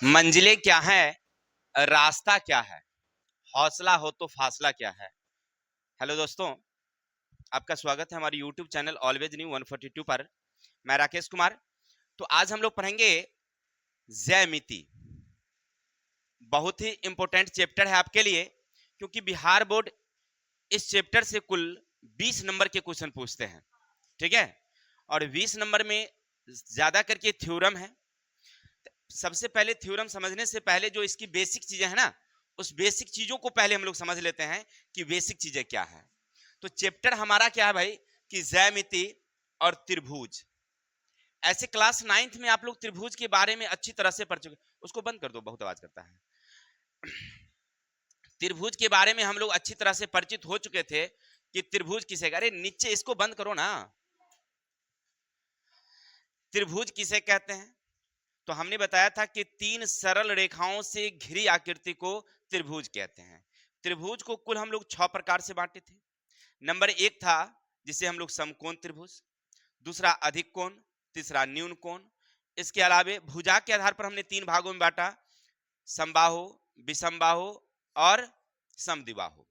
मंजिलें क्या है, रास्ता क्या है, हौसला हो तो फासला क्या है। हेलो दोस्तों, आपका स्वागत है हमारे यूट्यूब चैनल ऑलवेज न्यू 142 पर। मैं राकेश कुमार। तो आज हम लोग पढ़ेंगे ज्यामिति। बहुत ही इंपॉर्टेंट चैप्टर है आपके लिए, क्योंकि बिहार बोर्ड इस चैप्टर से कुल 20 नंबर के क्वेश्चन पूछते हैं। ठीक है, और 20 नंबर में ज्यादा करके थ्योरम है। सबसे पहले थ्योरम समझने से पहले जो इसकी बेसिक चीजें हैं ना, उस बेसिक चीजों को पहले हम लोग समझ लेते हैं कि बेसिक चीजें क्या है। तो चैप्टर हमारा क्या है भाई, कि ज्यामिति और त्रिभुज। ऐसे क्लास 9th में आप लोग त्रिभुज के बारे में अच्छी तरह से पढ़ चुके। उसको बंद कर दो, बहुत आवाज करता है। त्रिभुज के बारे में हम लोग अच्छी तरह से परिचित हो चुके थे कि त्रिभुज किसे, अरे नीचे इसको बंद करो ना। त्रिभुज किसे कहते हैं, तो हमने बताया था कि 3 सरल रेखाओं से घिरी आकृति को त्रिभुज कहते हैं। त्रिभुज को कुल हम लोग 6 प्रकार से बांटे थे। नंबर 1 था जिसे हम लोग समकोण त्रिभुज, दूसरा अधिक कोण, तीसरा न्यून कोण। इसके अलावा भुजा के आधार पर हमने 3 भागों में बांटा, समबाहु, विषमबाहु और समद्विबाहु।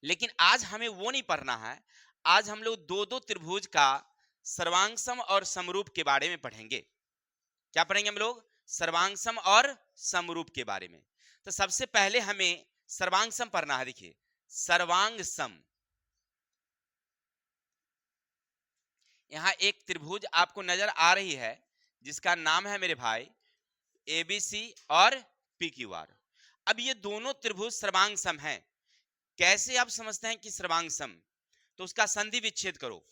लेकिन आज हमें वो नहीं पढ़ना है। आज हम लोग दो त्रिभुज का सर्वांगसम और समरूप के बारे में पढ़ेंगे। क्या पढ़ेंगे हम लोग? सर्वांगसम और समरूप के बारे में। तो सबसे पहले हमें सर्वांगसम पढ़ना है। देखिए, सर्वांगसम, यहां एक त्रिभुज आपको नजर आ रही है जिसका नाम है मेरे भाई एबीसी और पीक्यूआर। अब ये दोनों त्रिभुज सर्वांगसम हैं। कैसे आप समझते हैं कि सर्वांगसम? तो उसका संधि विच्छेद करो।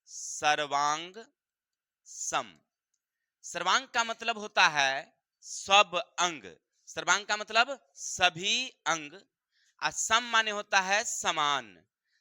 सर्वांग सम, सर्वांग का मतलब होता है सब अंग। सर्वांग का मतलब सभी अंग। सम माने होता है समान।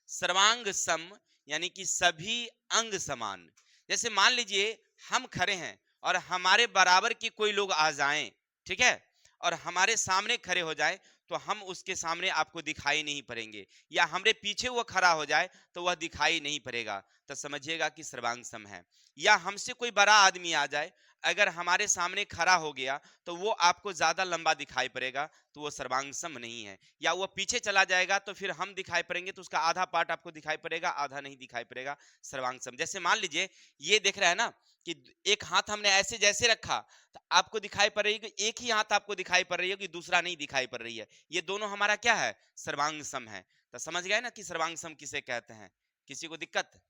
सर्वांग सम यानी कि सभी अंग समान। जैसे मान लीजिए हम खड़े हैं और हमारे बराबर के कोई लोग आ जाएं, ठीक है, और हमारे सामने खड़े हो जाए, तो हम उसके सामने आपको दिखाई नहीं पड़ेंगे, या हमारे पीछे वो खड़ा हो जाए तो वह दिखाई नहीं पड़ेगा, तो समझिएगा कि सर्वांग सम है। या हमसे कोई बड़ा आदमी आ जाए, अगर हमारे सामने खड़ा हो गया तो वो आपको ज्यादा लंबा दिखाई पड़ेगा, तो वो सर्वांगसम नहीं है। या वो पीछे चला जाएगा तो फिर हम दिखाई पड़ेंगे, तो उसका आधा पार्ट आपको दिखाई पड़ेगा, आधा नहीं दिखाई पड़ेगा। सर्वांगसम। जैसे मान लीजिए ये देख रहा है ना कि एक हाथ हमने ऐसे जैसे रखा, तो आपको दिखाई पड़ रही है कि एक ही हाथ आपको दिखाई पड़ रही है कि दूसरा नहीं दिखाई पड़ रही है। ये दोनों हमारा क्या है? सर्वांगसम है। तो समझ गए ना कि सर्वांगसम किसे कहते हैं? किसी को दिक्कत?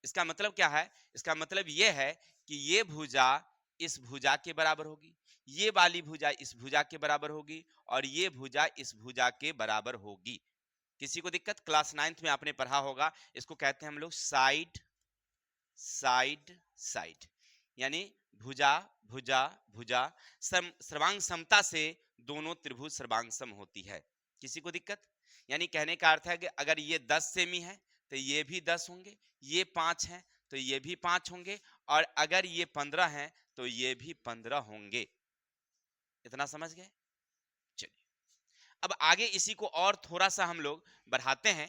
इसका मतलब क्या है? इसका मतलब यह है कि ये भुजा इस भुजा के बराबर होगी, ये वाली भुजा इस भुजा के बराबर होगी, और ये भुजा इस भुजा के बराबर होगी। किसी को दिक्कत? क्लास 9th में आपने पढ़ा होगा, इसको कहते हैं हम लोग साइड साइड साइड, यानी भुजा भुजा भुजा। सर्वांग समता से दोनों त्रिभुज सर्वांगसम होती है। किसी को दिक्कत? यानी कहने का अर्थ है कि अगर ये 10 सेमी है तो ये भी 10 होंगे, ये 5 है तो ये भी 5 होंगे, और अगर ये 15 है तो ये भी 15 होंगे। इतना समझ गए? चलिए, अब आगे इसी को और थोड़ा सा हम लोग बढ़ाते हैं।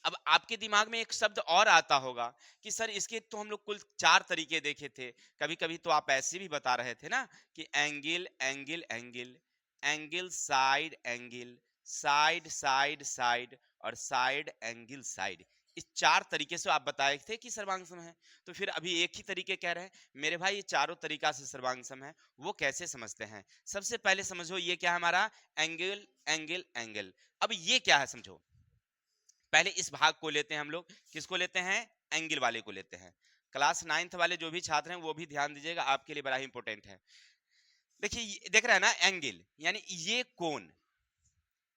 अब आपके दिमाग में एक शब्द और आता होगा कि सर इसके तो हम लोग कुल 4 तरीके देखे थे। कभी कभी तो आप ऐसे भी बता रहे थे ना कि angle angle angle, angle side angle, side side side, और साइड एंगल साइड। इस 4 तरीके से आप बताए थे कि सर्वांगसम है। तो फिर अभी एक ही तरीके कह रहे हैं मेरे भाई, ये चारों तरीका से सर्वांगसम है। वो कैसे समझते हैं? सबसे पहले समझो ये क्या है हमारा? Angle angle angle. अब ये क्या है समझो। पहले इस भाग को लेते हैं हम लोग। किसको लेते हैं? एंगल वाले को लेते हैं। क्लास 9th वाले जो भी छात्र हैं वो भी ध्यान दीजिएगा, आपके लिए बड़ा ही इंपॉर्टेंट है। देखिए, देख रहे हैं ना, एंगल यानी ये कोण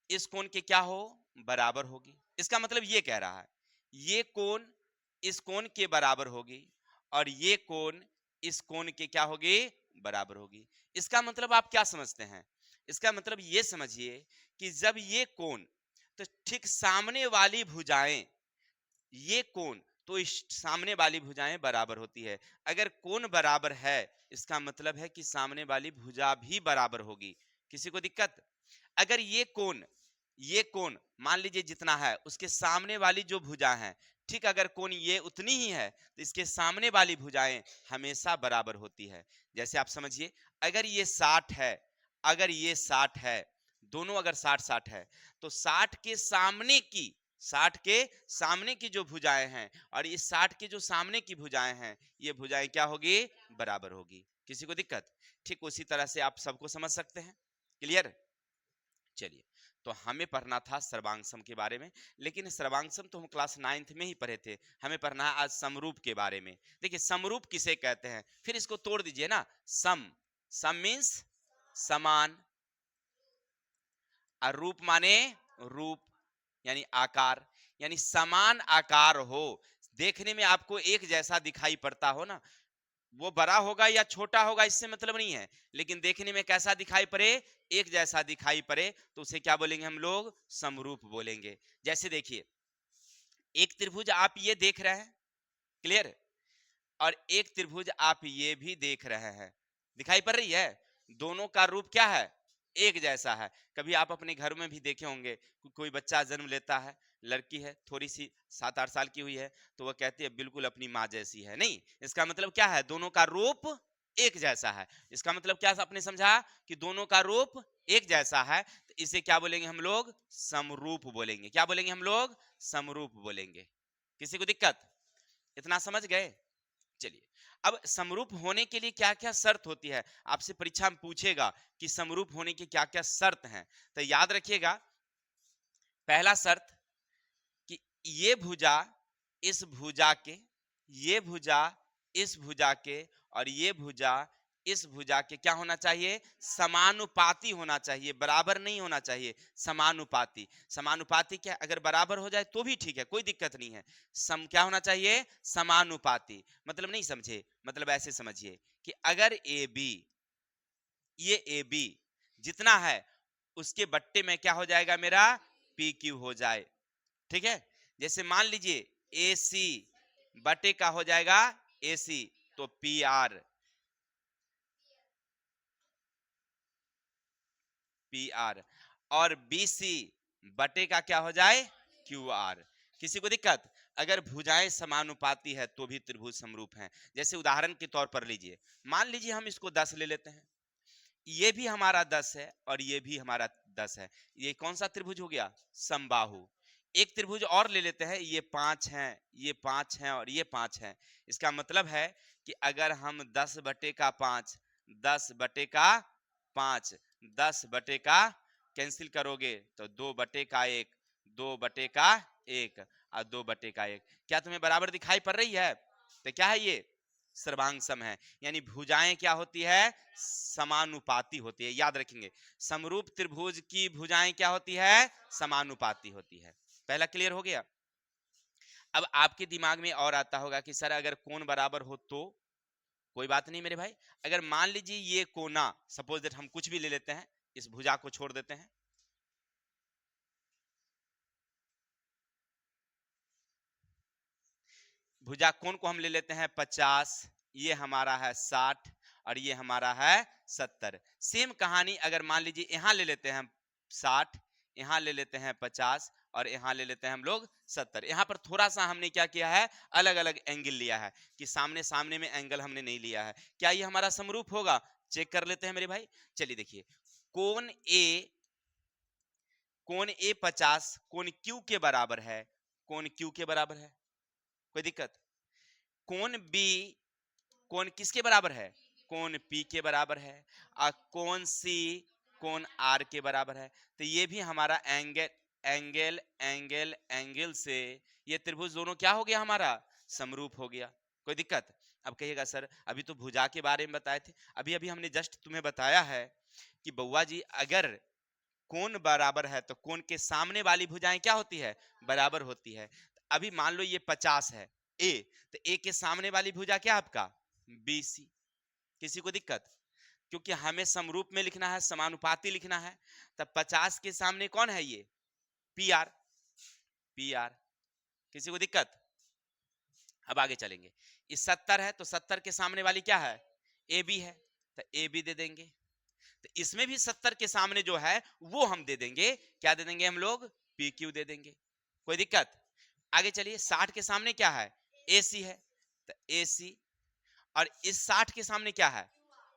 इस कोण के क्या हो? बराबर होगी। इसका मतलब ये कह रहा है ये कोण इस कोण के बराबर होगी, और ये कोण इस कोण के क्या होगी? बराबर होगी। इसका मतलब आप क्या समझते हैं? इसका मतलब ये समझिए कि जब ये कोण, तो ठीक सामने वाली भुजाएं, ये कोण तो इस सामने वाली भुजाएं बराबर होती है। अगर कोण बराबर है, इसका मतलब है कि सामने वाली भुजा भी बराबर होगी। किसी को दिक्कत? अगर ये कोण मान लीजिए जितना है, उसके सामने वाली जो भुजा है ठीक अगर कोण ये उतनी ही है तो इसके सामने वाली भुजाएं हमेशा बराबर होती है। जैसे आप समझिए, अगर ये 60 है, अगर ये 60 है, दोनों अगर 60-60 है, तो 60 के सामने की 60 के सामने की जो भुजाएं हैं और इस 60 के जो सामने की भुजाएं हैं, ये भुजाएं क्या होगी? बराबर होगी। किसी को दिक्कत? ठीक उसी तरह से आप सबको समझ सकते हैं। क्लियर? चलिए, तो हमें पढ़ना था सर्वांगसम के बारे में, लेकिन सर्वांगसम तो हम क्लास 9th में ही पढ़े थे। हमें पढ़ना है आज समरूप के बारे में। देखिए, समरूप किसे कहते हैं? फिर इसको तोड़ दीजिए ना। सम, सम मीन्स समान, और रूप माने रूप, यानी आकार, यानी समान आकार हो, देखने में आपको एक जैसा दिखाई पड़ता हो ना, वो बड़ा होगा या छोटा होगा इससे मतलब नहीं है, लेकिन देखने में कैसा दिखाई पड़े? एक जैसा दिखाई पड़े, तो उसे क्या बोलेंगे हम लोग? समरूप बोलेंगे। जैसे देखिए, एक त्रिभुज आप ये देख रहे हैं, क्लियर, और एक त्रिभुज आप ये भी देख रहे हैं, दिखाई पड़ रही है? दोनों का रूप क्या है? एक जैसा है। कभी आप अपने घर में भी देखे होंगे, कोई बच्चा जन्म लेता है, लड़की है, थोड़ी सी 7-8 साल की हुई है, तो वह कहती है बिल्कुल अपनी माँ जैसी है। नहीं, इसका मतलब क्या है? दोनों का रूप एक जैसा है। इसका मतलब क्या आपने समझा? कि दोनों का रूप एक जैसा है, तो इसे क्या बोलेंगे हम लोग? समरूप बोलेंगे। क्या बोलेंगे हम लोग? समरूप बोलेंगे। किसी को दिक्कत? इतना समझ गए? चलिए, अब समरूप होने के लिए क्या क्या शर्त होती है? आपसे परीक्षा में पूछेगा कि समरूप होने की क्या क्या शर्त हैं। तो याद रखिएगा, पहला शर्त कि ये भुजा इस भुजा के, ये भुजा इस भुजा के, और ये भुजा इस भुजा के क्या होना चाहिए? समानुपाती होना चाहिए, बराबर नहीं होना चाहिए, समानुपाती। समानुपाती क्या? अगर बराबर हो जाए तो भी ठीक है, कोई दिक्कत नहीं है। सम क्या होना चाहिए? समानुपाती। मतलब नहीं समझे? मतलब ऐसे समझिए कि अगर ए बी, ये ए बी जितना है उसके बट्टे में क्या हो जाएगा मेरा? पी क्यू हो जाए। ठीक है? जैसे मान लीजिए ए सी बटे का हो जाएगा ए सी, तो पी आर, पी आर, और बी सी बटे का क्या हो जाए? Q R. किसी को दिक्कत? अगर भुजाएं समानुपाती है तो भी त्रिभुज समरूप हैं। जैसे उदाहरण के तौर पर लीजिए, मान लीजिए हम इसको 10 ले लेते हैं, ये भी हमारा 10 है और ये भी हमारा 10 है। ये कौन सा त्रिभुज हो गया? समबाहु। एक त्रिभुज और ले लेते हैं, ये 5 हैं, ये 5 हैं और ये 5 हैं। इसका मतलब है कि अगर हम 10 बटे का 5, 10 बटे का 5, 10 बटे का कैंसिल करोगे तो 2 बटे का 1, 2 बटे का 1 और 2 बटे का 1, क्या तुम्हें बराबर दिखाई पड़ रही है? तो क्या है ये? सर्वांग सम है। यानी भुजाएं क्या होती है? समानुपाती होती है। याद रखेंगे, समरूप त्रिभुज की भुजाएं क्या होती है? समानुपाती होती है। पहला क्लियर हो गया? अब आपके दिमाग में और आता होगा कि सर अगर कोण बराबर हो तो? कोई बात नहीं मेरे भाई, अगर मान लीजिए ये कोना, सपोज दैट हम कुछ भी ले लेते हैं, इस भुजा को छोड़ देते हैं, भुजा कोण को हम ले लेते हैं 50, ये हमारा है 60 और ये हमारा है 70। सेम कहानी अगर मान लीजिए यहां ले लेते हैं 60, यहां ले लेते हैं 50 और यहां ले लेते हैं हम लोग 70। यहां पर थोड़ा सा हमने क्या किया है? अलग अलग एंगल लिया है, कि सामने सामने में एंगल हमने नहीं लिया है। क्या ये हमारा समरूप होगा? चेक कर लेते हैं मेरे भाई। चलिए देखिए, कोण ए, कोण ए 50 कोण क्यू के बराबर है, कोण क्यू के बराबर है, कोई दिक्कत? कोण बी, कोण किसके बराबर है? कोण पी के बराबर है। और कोण सी कोण आर के बराबर है। तो ये भी हमारा एंगल, एंगल एंगल एंगल से ये त्रिभुज दोनों क्या हो गया? हमारा समरूप हो गया। कोई दिक्कत? अब कहिएगा सर अभी तो भुजा के बारे में बताए थे, अभी अभी हमने जस्ट तुम्हें बताया है कि बउआ जी अगर कोण बराबर है तो कोण के सामने वाली भुजाएं क्या होती है? बराबर होती है। अभी मान लो ये 50 है ए, तो ए के सामने वाली भुजा क्या आपका? BC। किसी को दिक्कत? क्योंकि हमें समरूप में लिखना है, समानुपाती लिखना है, तब 50 के सामने कौन है? ये PR, PR। किसी को दिक्कत? अब आगे चलेंगे, इस 70 है तो 70 के सामने वाली क्या है? AB है, तो AB दे देंगे। तो इसमें भी 70 के सामने जो है वो हम दे देंगे, क्या दे देंगे हम लोग? PQ दे देंगे। कोई दिक्कत? आगे चलिए, 60 के सामने क्या है? AC है, तो AC। और इस 60 के सामने क्या है?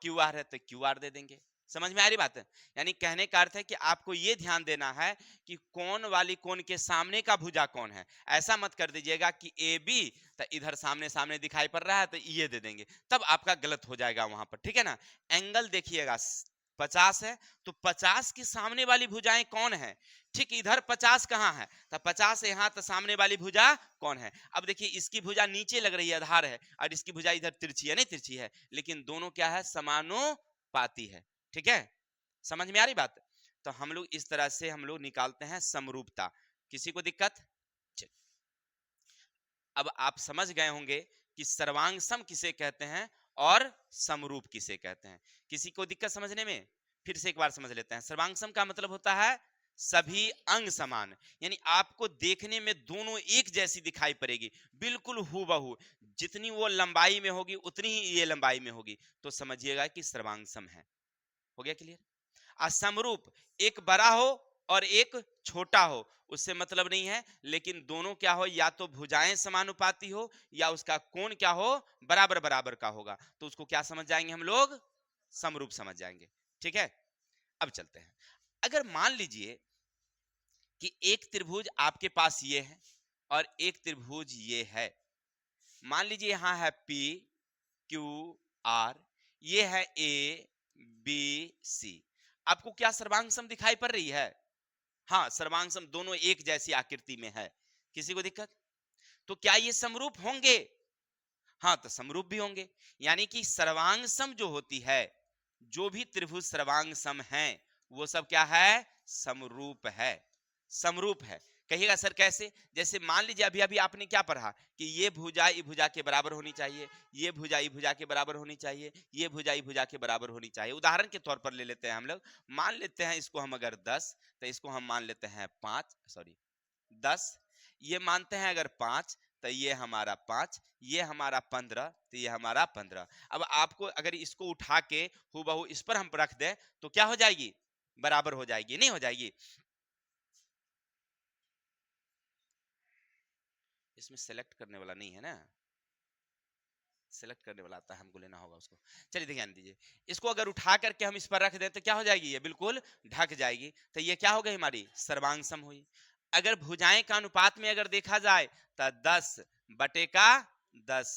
QR है, तो QR दे देंगे। समझ में आ रही बात है? यानी कहने का अर्थ है कि आपको ये ध्यान देना है कि कोण वाली कोण के सामने का भुजा कौन है। ऐसा मत कर दीजिएगा कि AB, तो इधर सामने सामने दिखाई पड़ रहा है तो ये दे देंगे, तब आपका गलत हो जाएगा वहां पर, ठीक है ना। एंगल देखिएगा, 50 है, तो 50 के सामने वाली भुजाएं कौन है? ठीक इधर 50 कहाँ है? तो 50 यहाँ, तो सामने वाली भुजा कौन है? अब देखिए, इसकी भुजा नीचे लग रही है, आधार है, और इसकी भुजा इधर तिरछी है, नहीं तिरछी है, लेकिन दोनों क्या है? समानुपाती है। ठीक है, समझ में आ रही बात? तो हम लोग इस तरह से हम लोग निकालते हैं समरूपता। किसी को दिक्कत? अब आप समझ गए होंगे कि सर्वांग सम किसे कहते हैं और समरूप किसे कहते हैं। किसी को दिक्कत समझने में? फिर से एक बार समझ लेते हैं। सर्वांग सम का मतलब होता है सभी अंग समान, यानी आपको देखने में दोनों एक जैसी दिखाई पड़ेगी, बिल्कुल हूबहू, जितनी वो लंबाई में होगी उतनी ही ये लंबाई में होगी, तो समझिएगा कि सर्वांग सम है। हो गया क्लियर? असमरूप, एक बड़ा हो और एक छोटा हो, उससे मतलब नहीं है, लेकिन दोनों क्या हो? या तो भुजाएं समानुपाती हो या उसका कोण क्या हो? बराबर बराबर का होगा, तो उसको क्या समझ जाएंगे हम लोग? समरूप समझ जाएंगे। ठीक है, अब चलते हैं। अगर मान लीजिए कि एक त्रिभुज आपके पास ये है और एक त्रिभुज ये है, मान लीजिए यहां है P Q R, ये है A B C, आपको क्या सर्वांग सम दिखाई पड़ रही है? हाँ, सर्वांग सम, दोनों एक जैसी आकृति में है। किसी को दिक्कत? तो क्या ये समरूप होंगे? हाँ, तो समरूप भी होंगे। यानी कि सर्वांग सम जो होती है, जो भी त्रिभुज सर्वांग सम है, वो सब क्या है? समरूप है, समरूप है। कहिएगा सर कैसे? जैसे मान लीजिए अभी अभी आपने क्या पढ़ा कि ये भुजा ई भुजा के बराबर होनी चाहिए, ये भुजा ई भुजा के बराबर होनी चाहिए, ये भुजा ई भुजा के बराबर होनी चाहिए। उदाहरण के तौर पर ले लेते हैं हम लोग, मान लेते हैं इसको हम अगर 10, तो इसको हम मान लेते हैं 5, सॉरी 10, ये मानते हैं अगर 5, तो ये हमारा 5, ये हमारा 15, तो ये हमारा 15। अब आपको अगर इसको उठा के हूबहू इस पर हम रख दें तो क्या हो जाएगी? बराबर हो जाएगी, नहीं हो जाएगी? इसमें सेलेक्ट करने वाला नहीं है ना, सेलेक्ट करने वाला आता है, हमको लेना होगा उसको। चलिए ध्यान दीजिए, इसको अगर उठा करके हम इस पर रख दें तो क्या हो जाएगी? ये बिल्कुल ढक जाएगी, तो ये क्या हो गई? हमारी सर्वांग सम हुई। अगर भुजाएं का अनुपात में अगर देखा जाए तो 10 बटे का 10,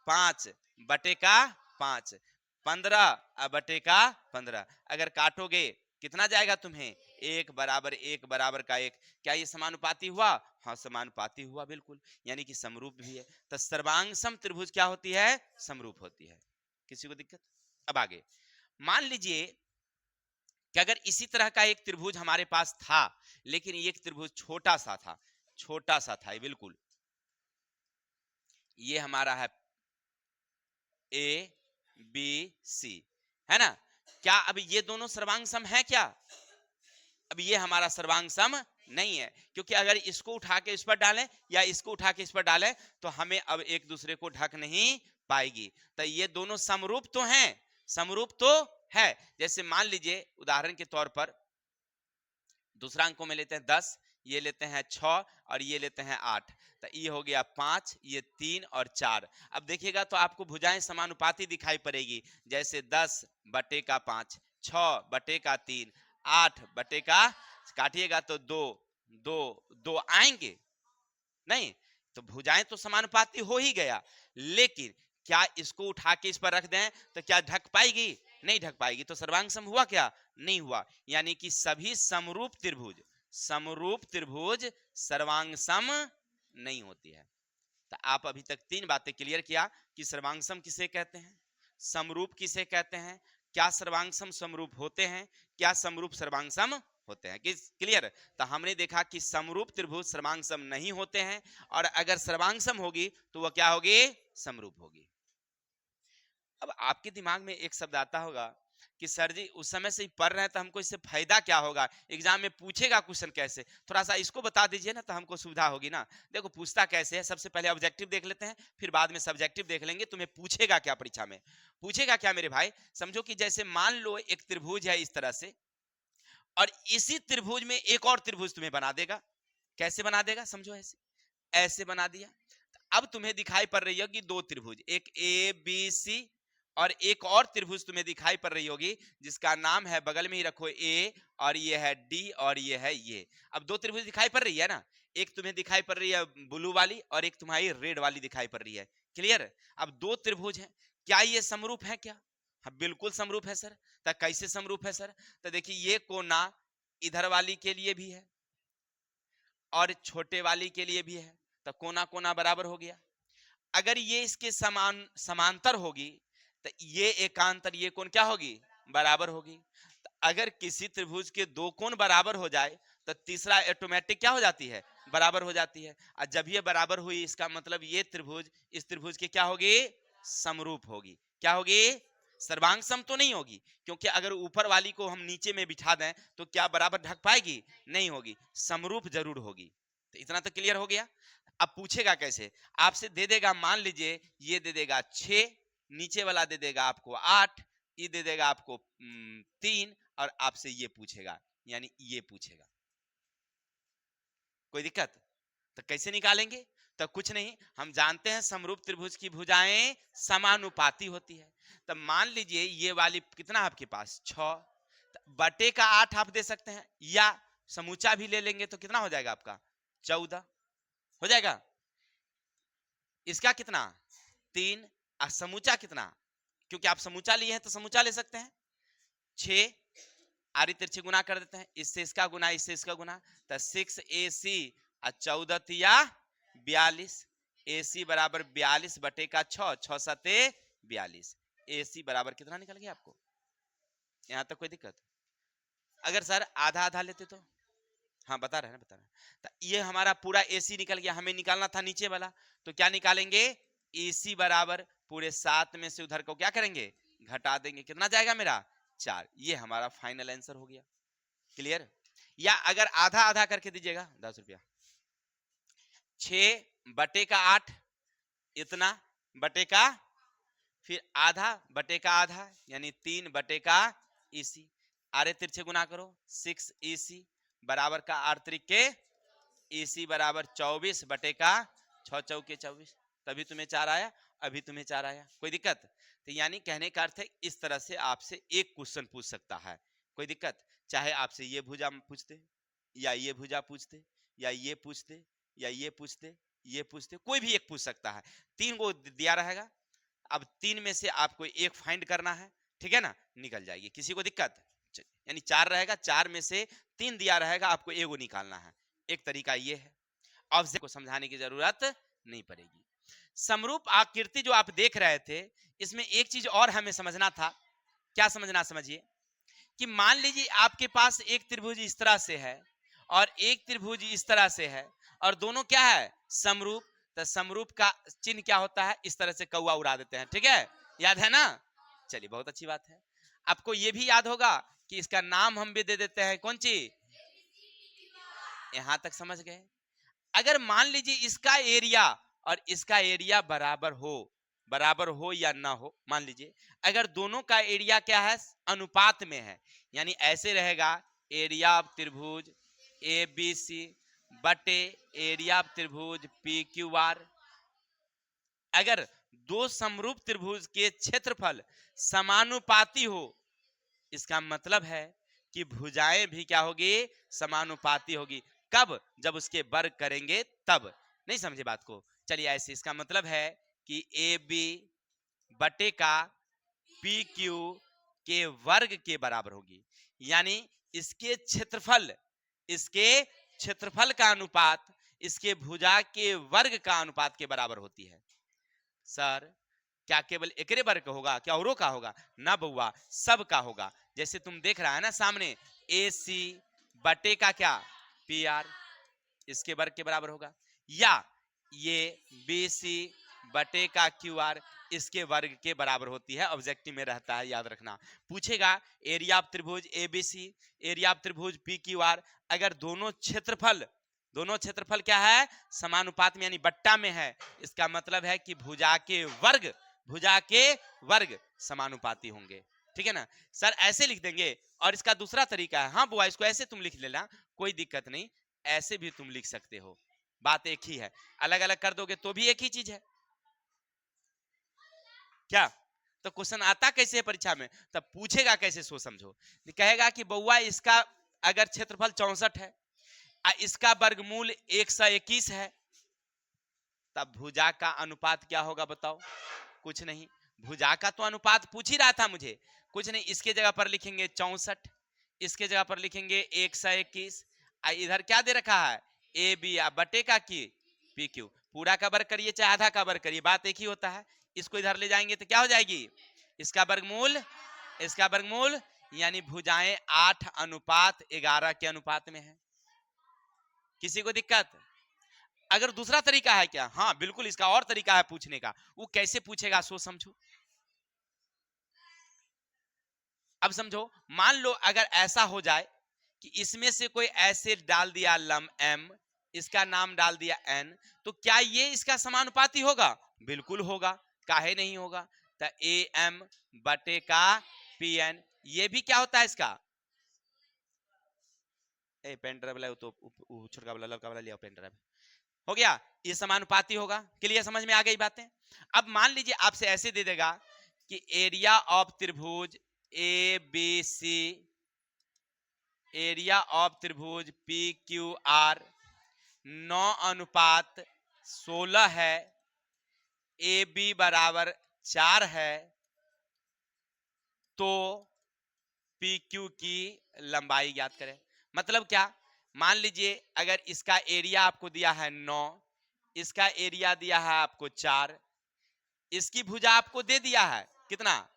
5 बटे का 5, 15 बटे का 15, अगर काटोगे कितना जाएगा तुम्हें? एक बराबर का एक। क्या ये समानुपाती हुआ? हाँ, समानुपाती हुआ, बिल्कुल, यानी कि समरूप भी है। तो सर्वांग सम त्रिभुज क्या होती है? समरूप होती है। किसी को दिक्कत? अब आगे मान लीजिए कि अगर इसी तरह का एक त्रिभुज हमारे पास था, लेकिन ये त्रिभुज छोटा सा था, छोटा सा था, बिल्कुल, ये हमारा है A B C, है ना? क्या अब ये दोनों सर्वांग सम है क्या? अब ये हमारा सर्वांग सम नहीं है, क्योंकि अगर इसको उठा के इस पर डालें या इसको उठा के इस पर डालें तो हमें अब एक दूसरे को ढक नहीं पाएगी। तो ये दोनों समरूप तो हैं, समरूप तो है। जैसे मान लीजिए उदाहरण के तौर पर दूसरा अंक को में लेते हैं 10, ये लेते हैं 6 और ये लेते हैं 8, तो ये हो गया 5, ये 3 और 4। अब देखिएगा तो आपको भुजाएं समानुपाती दिखाई पड़ेगी, जैसे 10 बटे का 5, 6 बटे का 3, 8 बटे का, काटिएगा तो 2 2 2 आएंगे नहीं, तो भुजाएं तो समानुपाती हो ही गया, लेकिन क्या इसको उठा के इस पर रख दें तो क्या ढक पाएगी? नहीं ढक पाएगी, तो सर्वांग सम हुआ क्या? नहीं हुआ। यानी कि सभी समरूप त्रिभुज, समरूप त्रिभुज सर्वांग सम नहीं होती है। तो आप अभी तक 3 बातें क्लियर किया कि सर्वांग सम किसे कहते हैं, समरूप किसे कहते हैं, क्या सर्वांग सम समरूप होते हैं, क्या समरूप सर्वांग सम होते हैं। किस क्लियर? तो हमने देखा कि समरूप त्रिभुज सर्वांग सम नहीं होते हैं, और अगर सर्वांग सम होगी तो वह क्या होगी? समरूप होगी। अब आपके दिमाग में एक शब्द आता होगा कि सर जी उस समय से ही पढ़ रहे हैं तो हमको इससे फायदा क्या होगा, एग्जाम में पूछेगा क्वेश्चन कैसे, थोड़ा सा इसको बता दीजिए ना तो हमको सुविधा होगी ना। देखो पूछता कैसे है, सबसे पहले ऑब्जेक्टिव देख लेते हैं, फिर बाद में सब्जेक्टिव देख लेंगे। तुम्हें पूछेगा क्या परीक्षा में? पूछेगा क्या मेरे भाई? समझो कि जैसे मान लो एक त्रिभुज है इस तरह से, और इसी त्रिभुज में एक और त्रिभुज तुम्हें बना देगा, कैसे बना देगा, समझो ऐसे, ऐसे बना दिया। अब तुम्हें दिखाई पड़ रही होगी दो त्रिभुज, एक ए बी सी और एक और त्रिभुज तुम्हें दिखाई पड़ रही होगी जिसका नाम है, बगल में ही रखो, ए और ये है डी और ये है ये। अब दो त्रिभुज दिखाई पड़ रही है ना, एक तुम्हें दिखाई पड़ रही है ब्लू वाली और एक तुम्हारी रेड वाली दिखाई पड़ रही है। क्लियर? अब दो त्रिभुज हैं, क्या ये समरूप है क्या? हाँ बिल्कुल समरूप है सर। तो कैसे समरूप है सर? तो देखिए ये कोना इधर वाली के लिए भी है और छोटे वाली के लिए भी है, तो कोना कोना बराबर हो गया। अगर ये इसके समांतर होगी तो ये एकांतर ये कोण क्या होगी, बराबर होगी। तो अगर किसी त्रिभुज के दो कोण बराबर हो जाए तो तीसरा ऑटोमेटिक क्या हो जाती है, बराबर हो जाती है। और जब ये बराबर हुई इसका मतलब ये त्रिभुज इस त्रिभुज के क्या होगी, समरूप होगी। क्या होगी, सर्वांग सम तो नहीं होगी, क्योंकि अगर ऊपर वाली को हम नीचे में बिठा दें तो क्या बराबर ढक पाएगी, नहीं होगी, समरूप जरूर होगी। तो इतना तो क्लियर हो गया। अब पूछेगा कैसे, आपसे दे देगा, मान लीजिए ये दे देगा 6, नीचे वाला दे देगा आपको 8, ये दे देगा आपको 3 और आपसे ये पूछेगा, यानी ये पूछेगा। कोई दिक्कत? तो कैसे निकालेंगे? तो कुछ नहीं, हम जानते हैं समरूप त्रिभुज की भुजाएं समानुपाती होती है। तो मान लीजिए ये वाली कितना आपके पास 6, बटे का 8 आप दे सकते हैं, या समूचा भी ले लेंगे तो कितना हो जाएगा आपका 14 हो जाएगा। इसका कितना 3 और समूचा कितना, क्योंकि आप समूचा लिए हैं तो समूचा ले सकते हैं 6, आरी तिरछी गुना कर देते हैं, इससे इसका गुना इससे इसका गुना, तो 6ac और 14 तिया 42, ac बराबर 42 बटे का 6, 6 सते 42, ac बराबर कितना निकल गया आपको? यहां तक कोई दिक्कत? अगर सर आधा आधा लेते तो, हाँ बता रहे हैं बता रहे हैं। तो ये हमारा पूरा AC निकल गया, हमें निकालना था नीचे वाला, तो क्या निकालेंगे, AC बराबर पूरे 7 में से उधर को क्या करेंगे, घटा देंगे, कितना जाएगा मेरा 4। ये हमारा फाइनल आंसर हो गया। क्लियर? या अगर आधा आधा करके दीजिएगा 10 रुपया, 6 बटे का 8 इतना बटे का, फिर आधा बटे का आधा यानी 3 बटे का AC, आरे तिरछे गुना करो 6AC बराबर का 8 त्रिके AC बराबर 24 बटे का 6 चौके 24, तभी तुम्हें 4 आया, अभी तुम्हें 4 आया। कोई दिक्कत? तो यानी कहने का अर्थ है इस तरह से आपसे एक क्वेश्चन पूछ सकता है। कोई दिक्कत? चाहे आपसे ये भुजा पूछते या ये भुजा पूछते या ये पूछते या ये पूछते ये पूछते, कोई भी एक पूछ सकता है। 3 को दिया रहेगा, अब 3 में से आपको एक फाइंड करना है, ठीक है ना, निकल जाएगी। किसी को दिक्कत? यानी 4 रहेगा, 4 में से 3 दिया रहेगा, आपको एगो निकालना है। एक तरीका ये है, ऑब्जेक्ट को समझाने की जरूरत नहीं पड़ेगी। समरूप आकृति जो आप देख रहे थे, इसमें एक चीज और हमें समझना था। क्या समझना, समझिए कि मान लीजिए आपके पास एक त्रिभुज इस तरह से है और एक त्रिभुज इस तरह से है और दोनों क्या है, समरूप। तो समरूप का चिन्ह क्या होता है, इस तरह से कौवा उड़ा देते हैं, ठीक है, याद है ना? चलिए बहुत अच्छी बात है। आपको ये भी याद होगा कि इसका नाम हम भी दे देते हैं, कौन सी? यहां तक समझ गए? अगर मान लीजिए इसका एरिया और इसका एरिया बराबर हो या ना हो, मान लीजिए अगर दोनों का एरिया क्या है, अनुपात में है, यानी ऐसे रहेगा एरिया ऑफ त्रिभुज ABC बटे एरिया ऑफ त्रिभुज PQR। अगर दो समरूप त्रिभुज के क्षेत्रफल समानुपाती हो, इसका मतलब है कि भुजाएं भी क्या होगी, समानुपाती होगी। कब? जब उसके वर्ग करेंगे तब। नहीं समझे बात को? चलिए ऐसे, इसका मतलब है कि AB बटे का PQ के वर्ग के बराबर होगी, यानी इसके क्षेत्रफल का अनुपात इसके भुजा के वर्ग का अनुपात के बराबर होती है। सर क्या केवल एकरे वर्ग का होगा, क्या औरों का होगा? ना बउआ, सब का होगा। जैसे तुम देख रहा है ना सामने, AC बटे का क्या, PR, इसके वर्ग के बराबर होगा, या ये BC बटे का QR इसके वर्ग के बराबर होती है। ऑब्जेक्टिव में रहता है, याद रखना। पूछेगा एरिया ऑफ त्रिभुज ABC, एरिया ऑफ त्रिभुज PQR, अगर दोनों क्षेत्रफल क्या है, समानुपात में यानी बट्टा में है, इसका मतलब है कि भुजा के वर्ग समानुपाती होंगे। ठीक है ना सर? ऐसे लिख देंगे। और इसका दूसरा तरीका है, हाँ बुआ इसको ऐसे तुम लिख लेना, कोई दिक्कत नहीं, ऐसे भी तुम लिख सकते हो, बात एक ही है। अलग अलग कर दोगे तो भी एक ही चीज है क्या? तो क्वेश्चन आता कैसे है परीक्षा में, तब पूछेगा कैसे, सो समझो। कहेगा कि बउआ इसका अगर क्षेत्रफल 64 है, इसका वर्गमूल 121 है, तब भुजा का अनुपात क्या होगा बताओ? कुछ नहीं, भुजा का तो अनुपात पूछ ही रहा था मुझे, कुछ नहीं। इसके जगह पर लिखेंगे 64, इसके जगह पर लिखेंगे 121, इधर क्या दे रखा है, ए बी, बटे का की पी क्यू। पूरा का वर्ग करिए चाहे आधा का वर्ग करिए, बात एक ही होता है। इसको इधर ले जाएंगे तो क्या हो जाएगी, इसका वर्गमूल, इसका वर्गमूल, यानी भुजाएं 8:11 के अनुपात में है। किसी को दिक्कत? अगर दूसरा तरीका है क्या? हाँ बिल्कुल, इसका और तरीका है पूछने का। वो कैसे पूछेगा सो समझो। अब समझो, मान लो अगर ऐसा हो जाए कि इसमें से कोई ऐसे डाल दिया लम m, इसका नाम डाल दिया n, तो क्या ये इसका समानुपाती होगा? बिल्कुल होगा, काहे नहीं होगा। तो am बटे का pn, ये भी क्या होता है इसका, पेन ड्राइव तो छोटका वाला लड़का वाला लिया पेन ड्राइव, हो गया, ये समानुपाती होगा। क्लियर, समझ में आ गई बातें? अब मान लीजिए आपसे ऐसे दे देगा कि एरिया ऑफ त्रिभुज A B C, area of त्रिभुज पी क्यू आर 9:16 है, ए बी बराबर 4 है, तो पी क्यू की लंबाई ज्ञात करें। मतलब क्या, मान लीजिए अगर इसका एरिया आपको दिया है 9, इसका एरिया दिया है आपको 4, इसकी भुजा आपको दे दिया है कितना,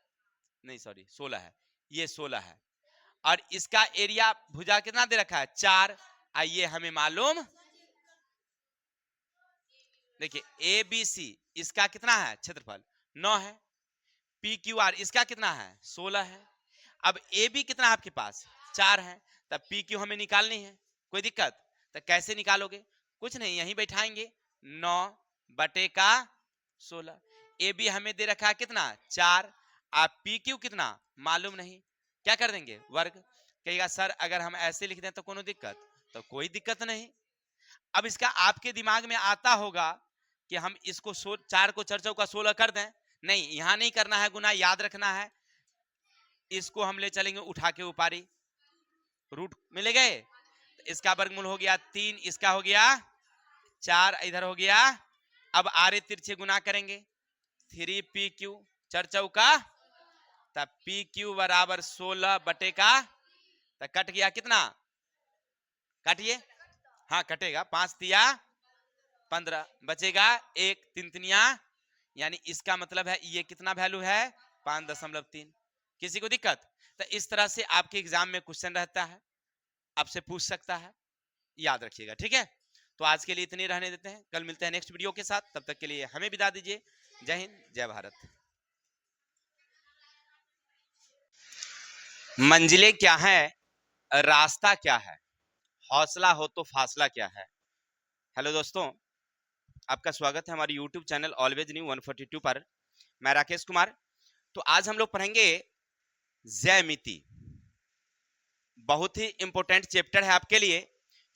नहीं सॉरी 16 है, ये 16 है, और इसका एरिया भुजा कितना दे रखा है 4। आइए हमें मालूम, देखिए ए बी सी इसका कितना है क्षेत्रफल 9 है, पी क्यू आर इसका कितना है 16 है। अब ए बी कितना है आपके पास 4 है, तब पी क्यू हमें निकालनी है, कोई दिक्कत? तो कैसे निकालोगे? कुछ नहीं, यहीं बैठाएंगे 9 बटे का 16, ए बी हमें दे रखा है कितना 4, आप पी क्यू कितना मालूम नहीं, क्या कर देंगे वर्ग। कहेगा सर अगर हम ऐसे लिख दें तो कोनो दिक्कत? तो कोई दिक्कत नहीं। अब इसका आपके दिमाग में आता होगा कि हम इसको 4 को 4 चौका 16 कर दें, नहीं यहां नहीं करना है गुना, याद रखना है, इसको हम ले चलेंगे उठा के ऊपारी, रूट मिले गए, इसका वर्गमूल हो गया 3, इसका हो गया 4, इधर हो गया। अब आरे तिरछे गुना करेंगे, 3 पी क्यू 4 चौका, तब पी क्यू बराबर 16 बटे का, तो कट गया कितना, काटिए, हाँ कटेगा, 5 तिया 15, बचेगा 1 तिनतिनिया, यानी इसका मतलब है ये कितना वैल्यू है 5.3। किसी को दिक्कत? तो इस तरह से आपके एग्जाम में क्वेश्चन रहता है, आपसे पूछ सकता है, याद रखिएगा, ठीक है। तो आज के लिए इतने रहने देते हैं, कल मिलते हैं नेक्स्ट वीडियो के साथ, तब तक के लिए हमें विदा दीजिए। जय हिंद, जय भारत। मंजिलें क्या है, रास्ता क्या है, हौसला हो तो फासला क्या है। हेलो दोस्तों, आपका स्वागत है हमारे YouTube चैनल ऑलवेज न्यू 142 पर। मैं राकेश कुमार। तो आज हम लोग पढ़ेंगे ज्यामिति, बहुत ही इंपॉर्टेंट चैप्टर है आपके लिए,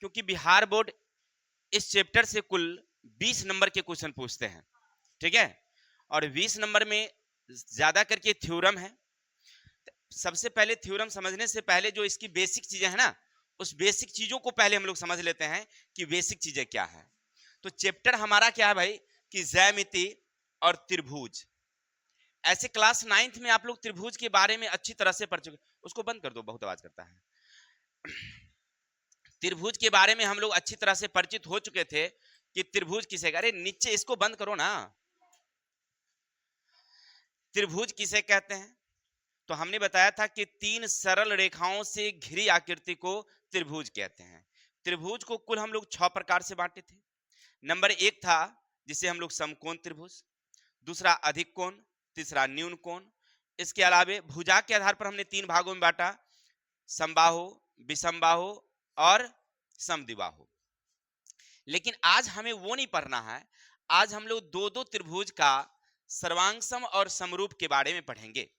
क्योंकि बिहार बोर्ड इस चैप्टर से कुल 20 नंबर के क्वेश्चन पूछते हैं, ठीक है। और 20 नंबर में ज्यादा करके थ्योरम है। सबसे पहले थ्योरम समझने से पहले जो इसकी बेसिक चीजें हैं ना, उस बेसिक चीजों को पहले हम लोग समझ लेते हैं कि बेसिक चीजें क्या है। तो चैप्टर हमारा क्या है भाई, कि ज्यामिति और त्रिभुज। ऐसे क्लास 9th में आप लोग त्रिभुज के बारे में अच्छी तरह से पढ़ चुके, उसको बंद कर दो, बहुत आवाज करता है। त्रिभुज के बारे में हम लोग अच्छी तरह से परिचित हो चुके थे कि त्रिभुज किसे, अरे नीचे इसको बंद करो ना, त्रिभुज किसे कहते हैं। तो हमने बताया था कि 3 सरल रेखाओं से घिरी आकृति को त्रिभुज कहते हैं। त्रिभुज को कुल हम लोग 6 प्रकार से बांटे थे। नंबर 1 था जिसे हम लोग समकोण त्रिभुज, दूसरा अधिक कोण, तीसरा न्यून कोण। इसके अलावे भुजा के आधार पर हमने 3 भागों में बांटा, समबाहु, विषमबाहु और समद्विबाहु। लेकिन आज हमें वो नहीं पढ़ना है, आज हम लोग 2-2 त्रिभुज का सर्वांगसम और समरूप के बारे में पढ़ेंगे।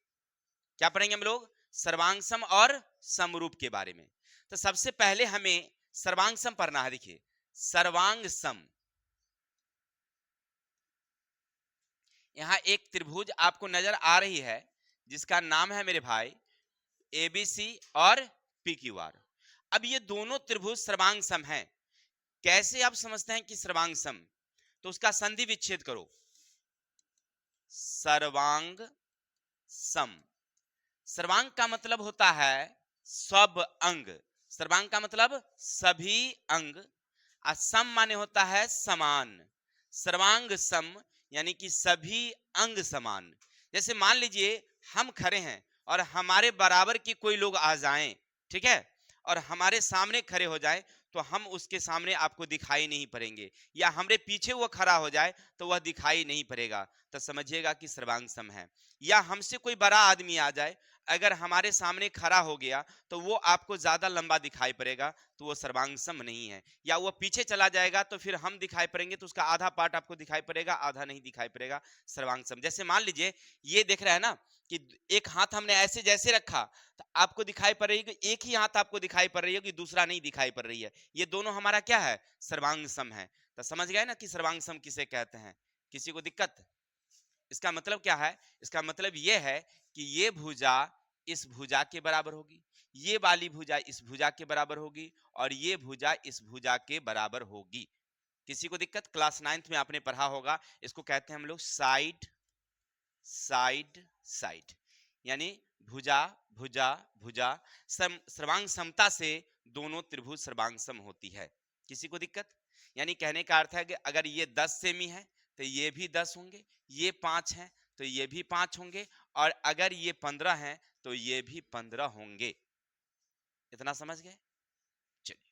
क्या पढ़ेंगे हम लोग? सर्वांगसम और समरूप के बारे में। तो सबसे पहले हमें सर्वांग सम पढ़ना है। देखिए सर्वांग सम, यहां एक त्रिभुज आपको नजर आ रही है जिसका नाम है मेरे भाई एबीसी और पीक्यूआर। अब ये दोनों त्रिभुज सर्वांग सम हैं। कैसे आप समझते हैं कि सर्वांग सम? तो उसका संधि विच्छेद करो। सर्वांग सम, सर्वांग का मतलब होता है सब अंग, सर्वांग का मतलब सभी अंग, और सम माने होता है समान। सर्वांग सम यानी कि सभी अंग समान। जैसे मान लीजिए हम खड़े हैं और हमारे बराबर के कोई लोग आ जाएं, ठीक है, और हमारे सामने खड़े हो जाए तो हम उसके सामने आपको दिखाई नहीं पड़ेंगे, या हमारे पीछे वो खड़ा हो जाए तो वह दिखाई नहीं पड़ेगा, तो समझिएगा कि सर्वांग सम है। या हमसे कोई बड़ा आदमी आ जाए, अगर हमारे सामने खड़ा हो गया तो वो आपको ज्यादा लंबा दिखाई पड़ेगा, तो वो सर्वांग सम नहीं है। या वो पीछे चला जाएगा तो फिर हम दिखाई पड़ेंगे, तो उसका आधा पार्ट आपको दिखाई पड़ेगा, आधा नहीं दिखाई पड़ेगा, सर्वांग सम। जैसे मान लीजिए ये देख रहा है ना कि एक हाथ हमने ऐसे जैसे रखा तो आपको दिखाई पड़ रही है कि एक ही हाथ आपको दिखाई पड़ रही है कि दूसरा नहीं दिखाई पड़ रही है, ये दोनों हमारा क्या है? सर्वांग सम है। तो समझ गए ना कि सर्वांग सम किसे कहते हैं? किसी को दिक्कत? इसका मतलब क्या है? इसका मतलब यह है कि ये भुजा इस भुजा के बराबर होगी, ये वाली भुजा इस भुजा के बराबर होगी, और ये भुजा इस भुजा के बराबर होगी। किसी को दिक्कत? क्लास 9th में आपने पढ़ा होगा, इसको कहते हैं हम लोग साइड साइड साइड, यानी भुजा भुजा भुजा। सर्वांग समता से दोनों त्रिभुज सर्वांग सम होती है। किसी को दिक्कत? यानी कहने का अर्थ है कि अगर ये 10 सेमी है तो ये भी 10 होंगे, ये 5 है तो ये भी 5 होंगे, और अगर ये 15 है तो ये भी 15 होंगे। इतना समझ गए? चलिए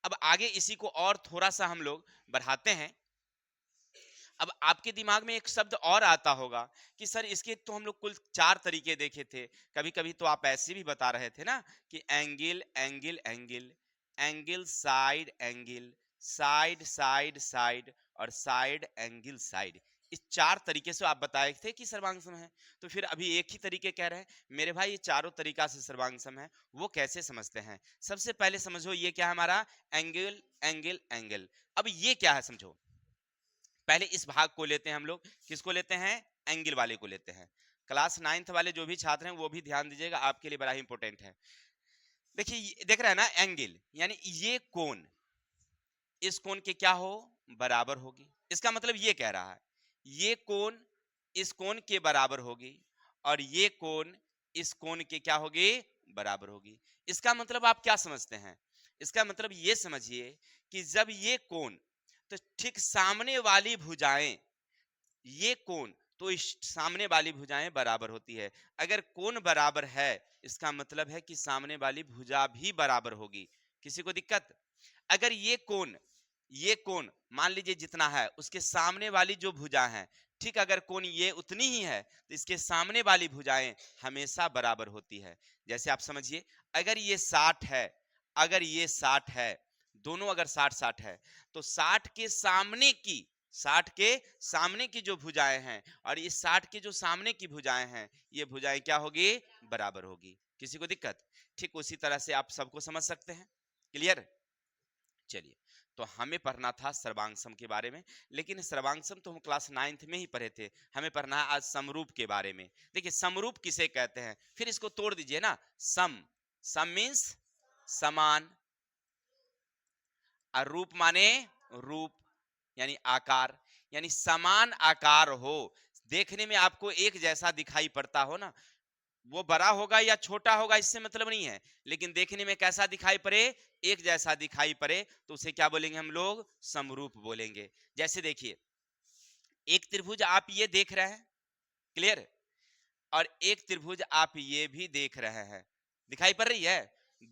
अब आगे इसी को और थोड़ा सा हम लोग बढ़ाते हैं। अब आपके दिमाग में एक शब्द और आता होगा कि सर इसके तो हम लोग कुल 4 तरीके देखे थे, कभी कभी तो आप ऐसे भी बता रहे थे ना कि angle angle angle, angle side angle, side side side, और साइड एंगल साइड। इस 4 तरीके से आप बताए थे कि सर्वांग सम है। तो फिर अभी एक ही तरीके कह रहे हैं मेरे भाई, ये चारों तरीका से सर्वांग सम है। वो कैसे समझते हैं? सबसे पहले समझो ये क्या है हमारा? Angle angle angle. अब ये क्या है समझो। पहले इस भाग को लेते हैं हम लोग, किसको लेते हैं? एंगल वाले को लेते हैं। क्लास 9th वाले जो भी छात्र हैं वो भी ध्यान दीजिएगा, आपके लिए बड़ा ही इंपॉर्टेंट है। देखिए देख रहे हैं ना, एंगल यानी ये कोण इस कोण के क्या हो? बराबर होगी। इसका मतलब ये कह रहा है ये कोण इस कोण के बराबर होगी, और ये कोण इस कोण के क्या होगी? बराबर होगी। इसका मतलब आप क्या समझते हैं? इसका मतलब ये समझिए कि जब ये कोण, तो ठीक सामने वाली भुजाएं, ये कोण तो इस सामने वाली भुजाएं बराबर होती है। अगर कोण बराबर है इसका मतलब है कि सामने वाली भुजा भी बराबर होगी। किसी को दिक्कत? अगर ये कोण मान लीजिए जितना है उसके सामने वाली जो भुजा है, ठीक अगर कोण ये उतनी ही है तो इसके सामने वाली भुजाएं हमेशा बराबर होती है। जैसे आप समझिए अगर ये 60 है, अगर ये 60 है, दोनों अगर 60-60 है, तो 60 के सामने की, 60 के सामने की जो भुजाएं हैं और इस 60 के जो सामने की भुजाएं हैं, ये भुजाएं क्या होगी? बराबर होगी। किसी को दिक्कत? ठीक उसी तरह से आप सबको समझ सकते हैं। क्लियर? चलिए, तो हमें पढ़ना था सर्वांग सम के बारे में, लेकिन सर्वांग सम तो हम क्लास 9th में ही पढ़े थे। हमें पढ़ना है आज समरूप के बारे में। देखिए समरूप किसे कहते हैं, फिर इसको तोड़ दीजिए ना। सम, सम मीन्स समान, और रूप माने रूप यानी आकार, यानी समान आकार हो, देखने में आपको एक जैसा दिखाई पड़ता हो ना, वो बड़ा होगा या छोटा होगा इससे मतलब नहीं है, लेकिन देखने में कैसा दिखाई पड़े? एक जैसा दिखाई पड़े, तो उसे क्या बोलेंगे हम लोग? समरूप बोलेंगे। जैसे देखिए एक त्रिभुज आप ये देख रहे हैं, क्लियर, और एक त्रिभुज आप ये भी देख रहे हैं, दिखाई पड़ रही है?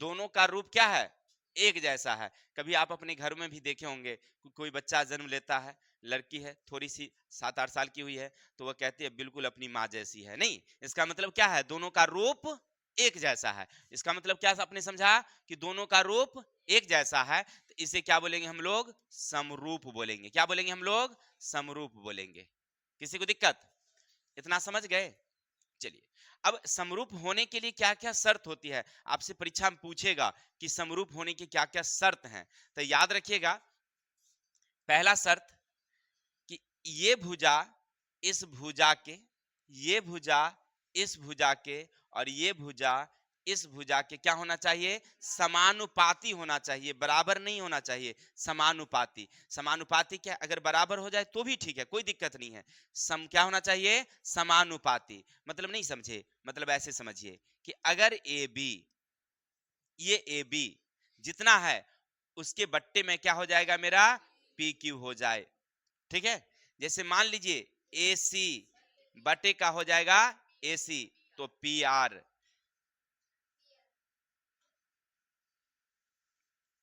दोनों का रूप क्या है? एक जैसा है। कभी आप अपने घर में भी देखे होंगे कोई बच्चा जन्म लेता है, लड़की है थोड़ी सी 7-8 साल की हुई है, तो वह कहती है बिल्कुल अपनी माँ जैसी है। नहीं, इसका मतलब क्या है? दोनों का रूप एक जैसा है। इसका मतलब क्या आपने समझा? कि दोनों का रूप एक जैसा है, तो इसे क्या बोलेंगे हम लोग? समरूप बोलेंगे। क्या बोलेंगे हम लोग? समरूप बोलेंगे। किसी को दिक्कत? इतना समझ गए? चलिए अब समरूप होने के लिए क्या क्या शर्त होती है, आपसे परीक्षा में पूछेगा कि समरूप होने की क्या क्या शर्त हैं। तो याद रखिएगा, पहला शर्त कि ये भुजा इस भुजा के, ये भुजा इस भुजा के और ये भुजा इस भुजा के क्या होना चाहिए, समानुपाती होना चाहिए, बराबर नहीं होना चाहिए, समानुपाती। समानुपाती क्या, अगर बराबर हो जाए तो भी ठीक है, कोई दिक्कत नहीं है। सम क्या होना चाहिए, समानुपाती। मतलब नहीं समझे, मतलब ऐसे समझिए कि अगर ए बी, ये ए बी जितना है उसके बट्टे में क्या हो जाएगा, मेरा पी क्यू हो जाए। ठीक है, जैसे मान लीजिए ए सी बटे का हो जाएगा ए सी, तो पी आर,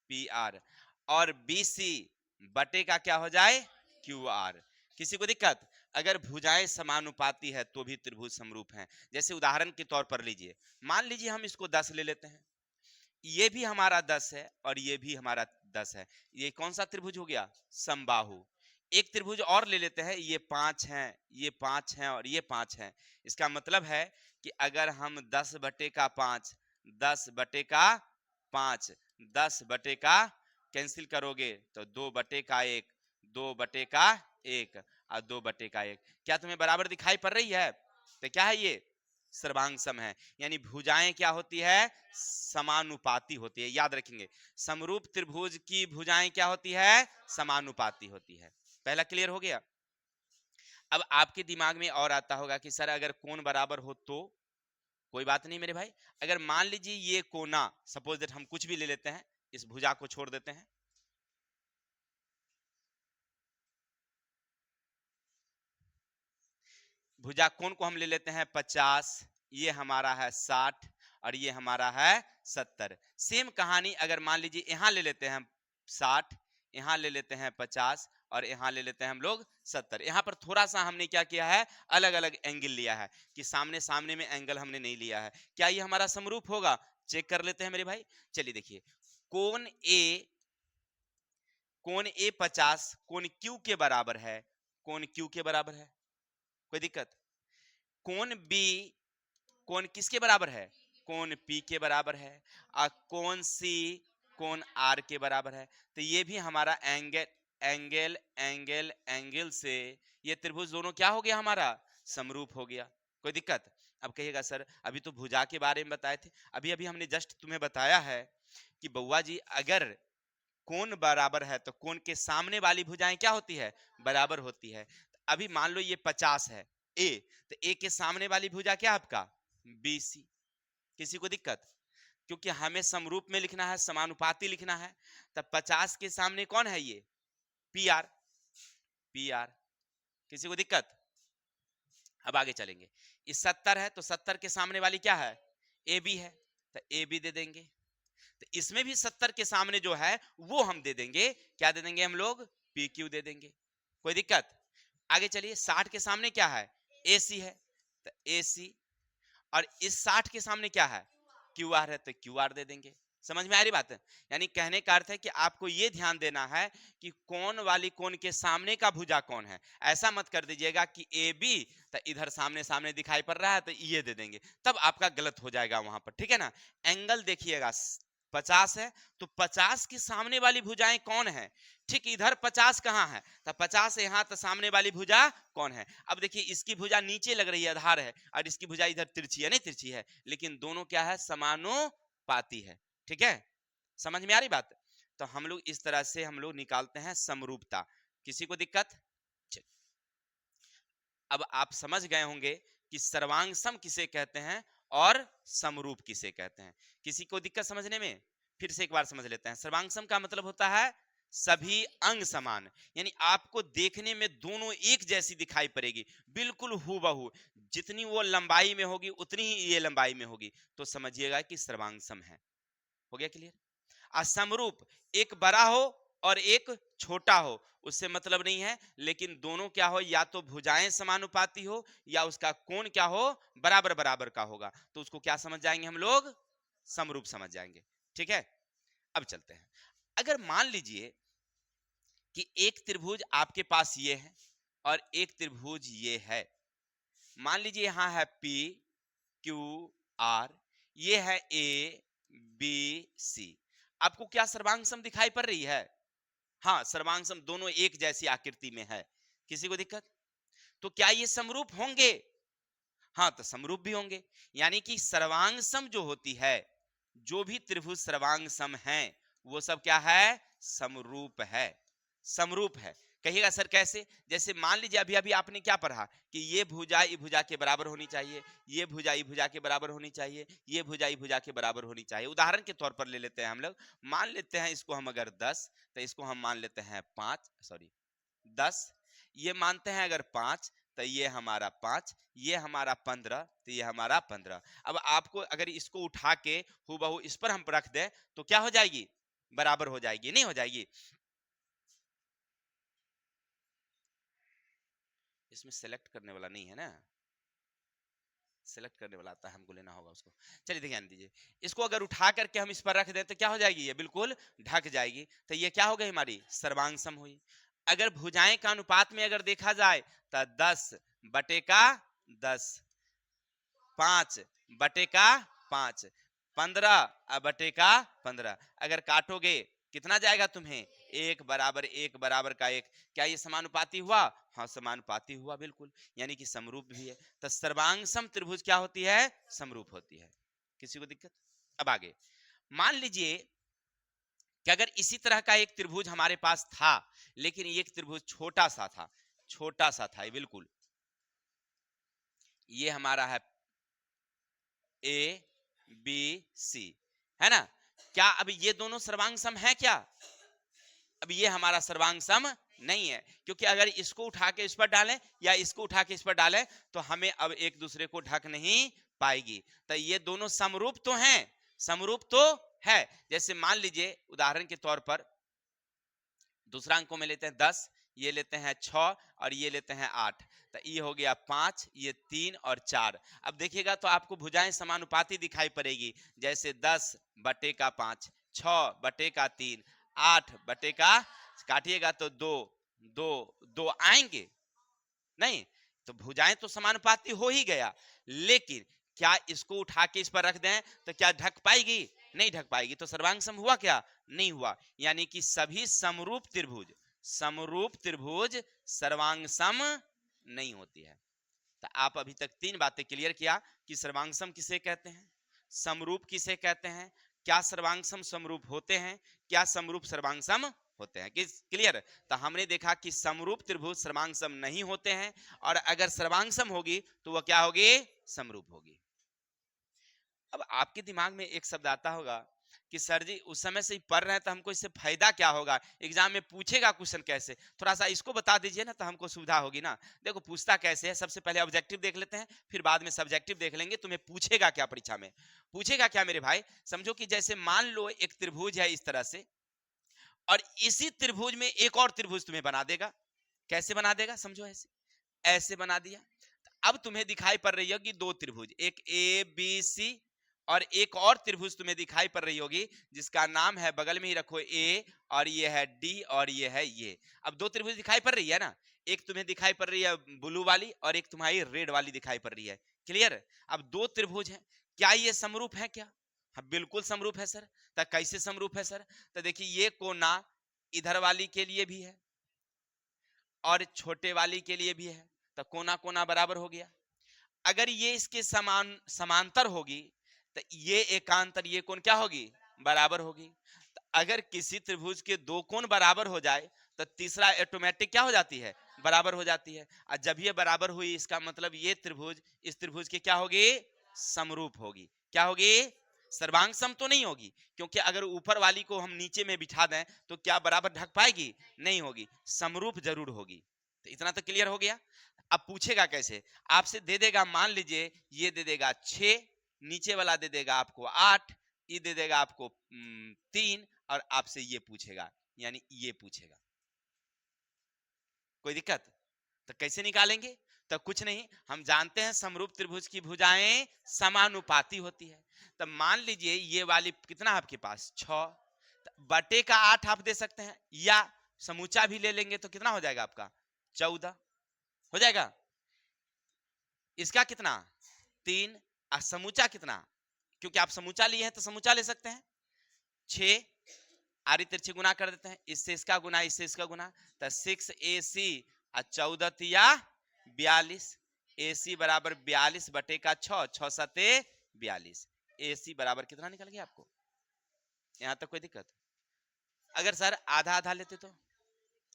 पी आर, और बी सी बटे का क्या हो जाए, क्यू आर। किसी को दिक्कत, अगर भुजाएं समानुपाती है तो भी त्रिभुज समरूप हैं। जैसे उदाहरण के तौर पर लीजिए, मान लीजिए हम इसको 10 ले लेते हैं, ये भी हमारा 10 है और ये भी हमारा 10 है, ये कौन सा त्रिभुज हो गया, समबाहु। एक त्रिभुज और ले लेते हैं, ये 5 हैं, ये 5 हैं और ये 5 हैं। इसका मतलब है कि अगर हम 10 बटे का 5, 10 बटे का 5, 10 बटे का कैंसिल करोगे तो 2 बटे का 1, 2 बटे का 1 और 2 बटे का 1, क्या तुम्हें बराबर दिखाई पड़ रही है? तो क्या है ये, सर्वांग सम है। यानी भुजाएं क्या होती है, समानुपाती होती है। याद रखेंगे, समरूप त्रिभुज की भुजाएं क्या होती है, समानुपाती होती है। पहला क्लियर हो गया। अब आपके दिमाग में और आता होगा कि सर अगर कोण बराबर हो तो, कोई बात नहीं मेरे भाई। अगर मान लीजिए ये कोना, सपोज दैट हम कुछ भी ले लेते हैं, इस भुजा को छोड़ देते हैं, भुजा कोण को हम ले लेते हैं 50, ये हमारा है 60 और ये हमारा है 70। सेम कहानी अगर मान लीजिए यहां ले लेते हैं हम 60, यहां ले लेते हैं 50 और यहां ले लेते हैं हम लोग 70। यहां पर थोड़ा सा हमने क्या किया है, अलग अलग एंगल लिया है कि सामने सामने में एंगल हमने नहीं लिया है। क्या ये हमारा समरूप होगा, चेक कर लेते हैं मेरे भाई। चलिए देखिए, कोण ए, कोण ए 50 कोण क्यू के बराबर है, कोण क्यू के बराबर है, कोई दिक्कत। कोण बी, कोण किसके बराबर है, कोण पी के बराबर है, और कोण सी कोण आर के बराबर है। तो ये भी हमारा एंगल एंगल एंगल एंगल से ये त्रिभुज दोनों क्या हो गया, हमारा समरूप हो गया। कोई दिक्कत। अब कहिएगा सर अभी तो भुजा के बारे में बताए थे, अभी अभी हमने जस्ट तुम्हें बताया है कि बउआ जी अगर कोण बराबर है तो कोण के सामने वाली भुजाएं क्या होती है, बराबर होती है। अभी मान लो ये 50 है ए, तो ए के सामने वाली भुजा क्या आपका, बी सी। किसी को दिक्कत, क्योंकि हमें समरूप में लिखना है, समानुपाती लिखना है, तब 50 के सामने कौन है, ये पी आर, पी आर। किसी को दिक्कत। अब आगे चलेंगे, इस 70 है तो 70 के सामने वाली क्या है, ए बी है, तो ए बी दे देंगे। तो इसमें भी 70 के सामने जो है वो हम दे देंगे, क्या दे देंगे हम लोग, पी क्यू दे देंगे। कोई दिक्कत। आगे चलिए, 60 के सामने क्या है, ए सी है, तो ए सी, और इस 60 के सामने क्या है, क्यू आर है, तो क्यू आर दे देंगे। समझ में आ रही बात है। यानी कहने का अर्थ है कि आपको यह ध्यान देना है कि कौन वाली कोण के सामने का भुजा कौन है। ऐसा मत कर दीजिएगा कि ए बी तो इधर सामने सामने दिखाई पड़ रहा है तो ये दे देंगे, तब आपका गलत हो जाएगा वहां पर, ठीक है ना। एंगल देखिएगा, 50 है तो 50 की सामने वाली भुजाएं कौन है, ठीक इधर 50 कहाँ है, तो 50 यहाँ, तो सामने वाली भुजा कौन है। अब देखिए इसकी भुजा नीचे लग रही है, आधार है, और इसकी भुजा इधर तिरछी है, नहीं तिरछी है, लेकिन दोनों क्या है, समानुपाती है। ठीक है, समझ में आ रही बात। तो हम लोग इस तरह से हम लोग निकालते हैं समरूपता। किसी को दिक्कत। अब आप समझ गए होंगे कि सर्वांग सम किसे कहते हैं और समरूप किसे कहते हैं। किसी को दिक्कत समझने में, फिर से एक बार समझ लेते हैं। सर्वांग सम का मतलब होता है सभी अंग समान, यानी आपको देखने में दोनों एक जैसी दिखाई पड़ेगी, बिल्कुल हूबहू, जितनी वो लंबाई में होगी उतनी ही ये लंबाई में होगी, तो समझिएगा कि सर्वांग सम है। हो गया क्लियर। असमरूप, एक बड़ा हो और एक छोटा हो, उससे मतलब नहीं है, लेकिन दोनों क्या हो, या तो भुजाएं समानुपाती हो या उसका कोण क्या हो, बराबर बराबर का होगा, तो उसको क्या समझ जाएंगे हम लोग, समरूप समझ जाएंगे। ठीक है, अब चलते हैं। अगर मान लीजिए कि एक त्रिभुज आपके पास ये है और एक त्रिभुज ये है, मान लीजिए यहां है P क्यू आर, ये है ए बी सी। आपको क्या सर्वांग सम दिखाई पड़ रही है? हाँ, सर्वांग सम दोनों एक जैसी आकृति में है। किसी को दिक्कत? तो क्या ये समरूप होंगे? हाँ, तो समरूप भी होंगे। यानी कि सर्वांग सम जो होती है, जो भी त्रिभुज सर्वांग सम है, वो सब क्या है? समरूप है। समरूप है। कहिएगा सर कैसे? जैसे मान लीजिए अभी अभी आपने क्या पढ़ा कि ये भुजा ई भुजा के बराबर होनी चाहिए, ये भुजा ई भुजा के बराबर होनी चाहिए, ये भुजा ई भुजा के बराबर होनी चाहिए। उदाहरण के तौर पर ले लेते हैं हम लोग। मान लेते हैं इसको हम अगर 10, तो इसको हम मान लेते हैं 5, सॉरी 10। ये मानते हैं अगर 5, तो ये हमारा 5, ये हमारा 15, तो ये हमारा 15। अब आपको अगर इसको उठा के हूबहू इस पर हम रख दें तो क्या हो जाएगी? बराबर हो जाएगी, नहीं हो जाएगी? इसमें सेलेक्ट करने वाला नहीं है ना, सेलेक्ट करने वाला आता है, हमको लेना होगा उसको। चलिए ध्यान दीजिए, इसको अगर उठा करके हम इस पर रख दें तो क्या हो जाएगी? ये बिल्कुल ढक जाएगी। तो ये क्या हो गई? हमारी सर्वांग सम हुई। अगर भुजाएं का अनुपात में अगर देखा जाए तो 10 बटे का 10, 5 बटे का 5, 15 बटे का 15। अगर काटोगे कितना जाएगा तुम्हें? 1 बराबर 1 बराबर का 1। क्या ये समानुपाती हुआ? हाँ, समानुपाती हुआ बिल्कुल, यानी कि समरूप भी है। तो सर्वांग सम त्रिभुज क्या होती है? समरूप होती है। किसी को दिक्कत? अब आगे मान लीजिए कि अगर इसी तरह का एक त्रिभुज हमारे पास था, लेकिन एक त्रिभुज छोटा सा था, छोटा सा था ये बिल्कुल। ये हमारा है ए बी सी, है ना? क्या अब ये दोनों सर्वांग सम है क्या? अब ये हमारा सर्वांग सम नहीं है, क्योंकि अगर इसको उठा के इस पर डालें या इसको उठा के इस पर डालें तो हमें अब एक दूसरे को ढक नहीं पाएगी। तो ये दोनों समरूप तो हैं, समरूप तो है। जैसे मान लीजिए उदाहरण के तौर पर दूसरा अंक को में लेते हैं 10, ये लेते हैं 6 और ये लेते हैं 8। तो ये हो गया 5, ये 3 और 4। अब देखिएगा तो आपको भुजाएं समानुपाती दिखाई पड़ेगी, जैसे 10 बटे का 5, 6 बटे का 3, 8 बटे का, काटिएगा तो 2 2 2 आएंगे नहीं? तो भुजाएं तो समानुपाती हो ही गया, लेकिन क्या इसको उठा के इस पर रख दें तो क्या ढक पाएगी? नहीं ढक पाएगी। तो सर्वांग सम हुआ क्या? नहीं हुआ। यानी कि सभी समरूप त्रिभुज, समरूप त्रिभुज सर्वांग सम नहीं होती है। तो आप अभी तक 3 बातें क्लियर किया कि सर्वांग सम किसे कहते हैं, समरूप किसे कहते हैं, क्या सर्वांग सम समरूप होते हैं, क्या समरूप सर्वांग सम होते हैं। किस क्लियर? तो हमने देखा कि समरूप त्रिभुज सर्वांग सम नहीं होते हैं, और अगर सर्वांग सम होगी तो वह क्या होगी? समरूप होगी। अब आपके दिमाग में एक शब्द आता होगा कि सर जी उस समय से ही पढ़ रहे हैं तो हमको इससे फायदा क्या होगा, एग्जाम में पूछेगा क्वेश्चन कैसे, थोड़ा सा इसको बता दीजिए ना तो हमको सुविधा होगी ना। देखो पूछता कैसे है, सबसे पहले ऑब्जेक्टिव देख लेते हैं, फिर बाद में सब्जेक्टिव देख लेंगे। तुम्हें पूछेगा क्या परीक्षा में? पूछेगा क्या मेरे भाई? समझो कि जैसे मान लो एक त्रिभुज है इस तरह से, और इसी त्रिभुज में एक और त्रिभुज तुम्हें बना देगा। कैसे बना देगा? समझो ऐसे, ऐसे बना दिया। अब तुम्हें दिखाई पड़ रही होगी दो त्रिभुज, एक ए बी सी, और एक और त्रिभुज तुम्हें दिखाई पड़ रही होगी जिसका नाम है, बगल में ही रखो, ए, और ये है डी, और ये है ये। अब दो त्रिभुज दिखाई पड़ रही है ना, एक तुम्हें दिखाई पड़ रही है ब्लू वाली और एक तुम्हारी रेड वाली दिखाई पड़ रही है। क्लियर? अब दो त्रिभुज है, क्या ये समरूप है क्या? हाँ बिल्कुल समरूप है सर। तो कैसे समरूप है सर? तो देखिए ये कोना इधर वाली के लिए भी है और छोटे वाली के लिए भी है, तो कोना कोना बराबर हो गया। अगर ये इसके समांतर होगी तो ये एकांतर ये कोण क्या होगी? बराबर होगी। तो अगर किसी त्रिभुज के दो कोण बराबर हो जाए तो तीसरा ऑटोमेटिक क्या हो जाती है? बराबर हो जाती है। और जब ये बराबर हुई इसका मतलब ये त्रिभुज इस त्रिभुज के क्या होगी? समरूप होगी। क्या होगी? सर्वांग सम तो नहीं होगी, क्योंकि अगर ऊपर वाली को हम नीचे में बिठा दें तो क्या बराबर ढक पाएगी? नहीं होगी। समरूप जरूर होगी। तो इतना तो क्लियर हो गया। अब पूछेगा कैसे? आपसे दे देगा, मान लीजिए ये दे देगा 6, नीचे वाला दे देगा आपको 8, ये दे देगा आपको 3, और आपसे ये पूछेगा, यानी ये पूछेगा। कोई दिक्कत? तो कैसे निकालेंगे? तो कुछ नहीं, हम जानते हैं समरूप त्रिभुज की भुजाएं समानुपाती होती है। तो मान लीजिए ये वाली कितना आपके पास 6, बटे का 8 आप दे सकते हैं, या समूचा भी ले लेंगे तो कितना हो जाएगा आपका? 14 हो जाएगा। इसका कितना? 3, समूचा कितना, क्योंकि आप समूचा लिए हैं तो समूचा ले सकते हैं। 6 आरी तिरछी गुना कर देते हैं, इससे इसका गुना, इससे इसका गुना, तो 6AC 14 तिया 42, AC बराबर 42 बटे का 6, 6 सते 42, AC बराबर कितना निकल गया आपको? यहां तक कोई दिक्कत? अगर सर आधा आधा लेते तो?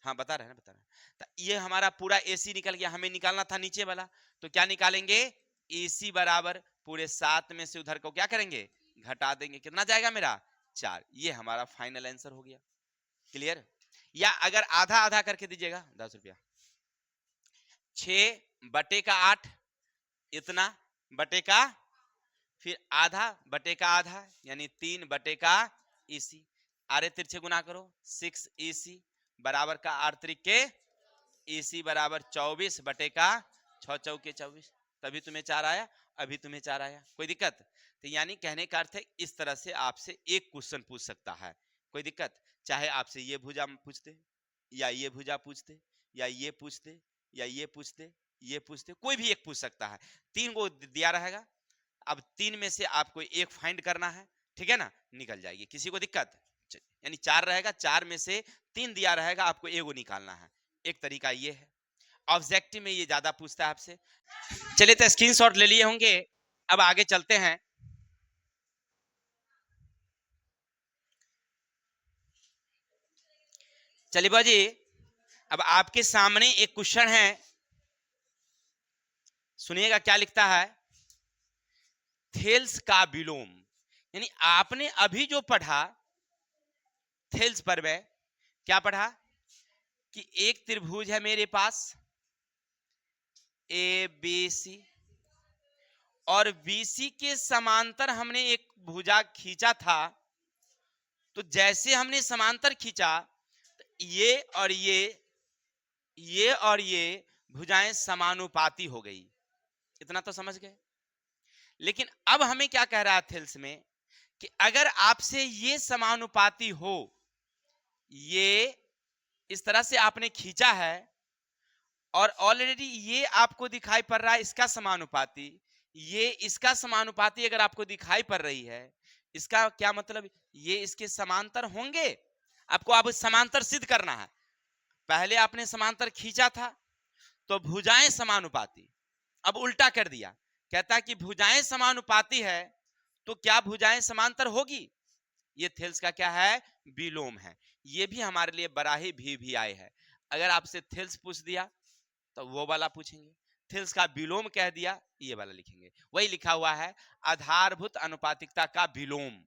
हाँ बता रहे हैं ना, बता रहे हैं। तो ये हमारा पूरा AC निकल गया, हमें निकालना था नीचे वाला, तो क्या निकालेंगे? AC बराबर पूरे 7 में से उधर को क्या करेंगे? घटा देंगे। कितना जाएगा मेरा? 4। ये हमारा फाइनल आंसर हो गया। क्लियर? या अगर आधा आधा करके दीजिएगा 10 रुपया, 6 बटे का 8 इतना बटे का, फिर आधा बटे का आधा यानी 3 बटे का AC, आरे तिरछे गुना करो, 6AC बराबर का 8 त्रिके AC बराबर 24 बटे का 6 चौके 24, तभी तुम्हें 4 आया, अभी तुम्हें 4 आया। कोई दिक्कत? तो यानी कहने का अर्थ है इस तरह से आपसे एक क्वेश्चन पूछ सकता है। कोई दिक्कत? चाहे आपसे ये भुजा पूछते, या ये भुजा पूछते, या ये पूछते, या ये पूछते, ये पूछते, कोई भी एक पूछ सकता है। 3 को दिया रहेगा, अब 3 में से आपको एक फाइंड करना है, ठीक है ना? निकल जाएगी, किसी को दिक्कत? यानी 4 रहेगा, 4 में से 3 दिया रहेगा, आपको एगो निकालना है। एक तरीका ये है। ऑब्जेक्टिव में ये ज्यादा पूछता है आपसे। चलिए तो स्क्रीनशॉट ले लिए होंगे, अब आगे चलते हैं। चलिए बाजी, अब आपके सामने एक क्वेश्चन है, सुनिएगा क्या लिखता है। थेल्स का विलोम, यानी आपने अभी जो पढ़ा थेल्स पर में क्या पढ़ा कि एक त्रिभुज है मेरे पास ABC, और BC के समांतर हमने एक भुजा खींचा था। तो जैसे हमने समांतर खींचा तो ये और ये भुजाएं समानुपाती हो गई। इतना तो समझ गए। लेकिन अब हमें क्या कह रहा है थेल्स में कि अगर आपसे ये समानुपाती हो, ये इस तरह से आपने खींचा है और ऑलरेडी ये आपको दिखाई पड़ रहा है इसका समानुपाती, ये इसका समानुपाती अगर आपको दिखाई पड़ रही है, इसका क्या मतलब? ये इसके समांतर होंगे। आपको अब समांतर सिद्ध करना है। पहले आपने समांतर खींचा था तो भुजाएं समानुपाती, अब उल्टा कर दिया, कहता है कि भुजाएं समानुपाती है तो क्या भुजाएं समांतर होगी? ये थेल्स का क्या है? विलोम है। ये भी हमारे लिए बड़ा ही भी आए है। अगर आपसे थेल्स पूछ दिया तो वो वाला पूछेंगे, थेल्स का विलोम कह दिया ये वाला लिखेंगे। वही लिखा हुआ है आधारभूत अनुपातिकता का विलोम।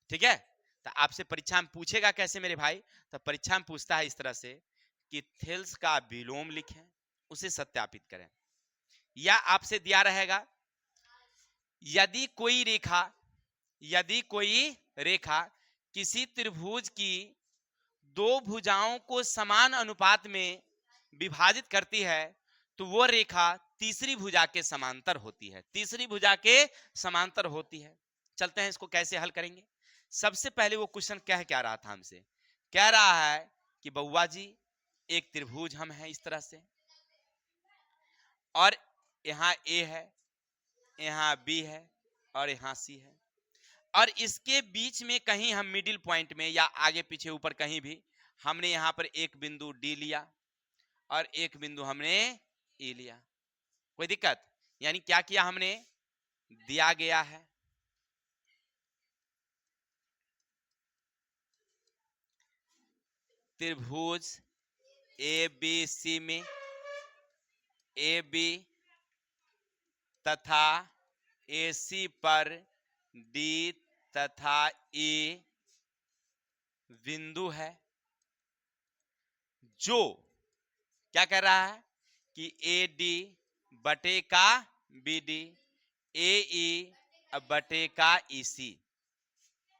ठीक है? तो आपसे परीक्षा में पूछेगा कैसे मेरे भाई? तो परीक्षा में पूछता है इस तरह से कि थेल्स का विलोम लिखें, उसे सत्यापित करें। या आपसे दिया रहेगा यदि कोई रेखा किसी त्रिभुज की दो भुजाओं को समान अनुपात में विभाजित करती है तो वो रेखा तीसरी भुजा के समांतर होती है। तीसरी भुजा के समांतर होती है। चलते हैं इसको कैसे हल करेंगे। सबसे पहले वो क्वेश्चन कह क्या रहा था हमसे? कह रहा है कि बउआ जी एक त्रिभुज हम है इस तरह से, और यहाँ A है, यहाँ B है और यहाँ C है, और इसके बीच में कहीं हम मिडिल पॉइंट में या आगे पीछे ऊपर कहीं भी हमने यहाँ पर एक बिंदु D लिया और एक बिंदु हमने E लिया। कोई दिक्कत? यानी क्या किया हमने? दिया गया है त्रिभुज ABC में AB तथा AC पर D तथा E बिंदु है, जो क्या कर रहा है कि AD बटे का BD, AE बटे का EC।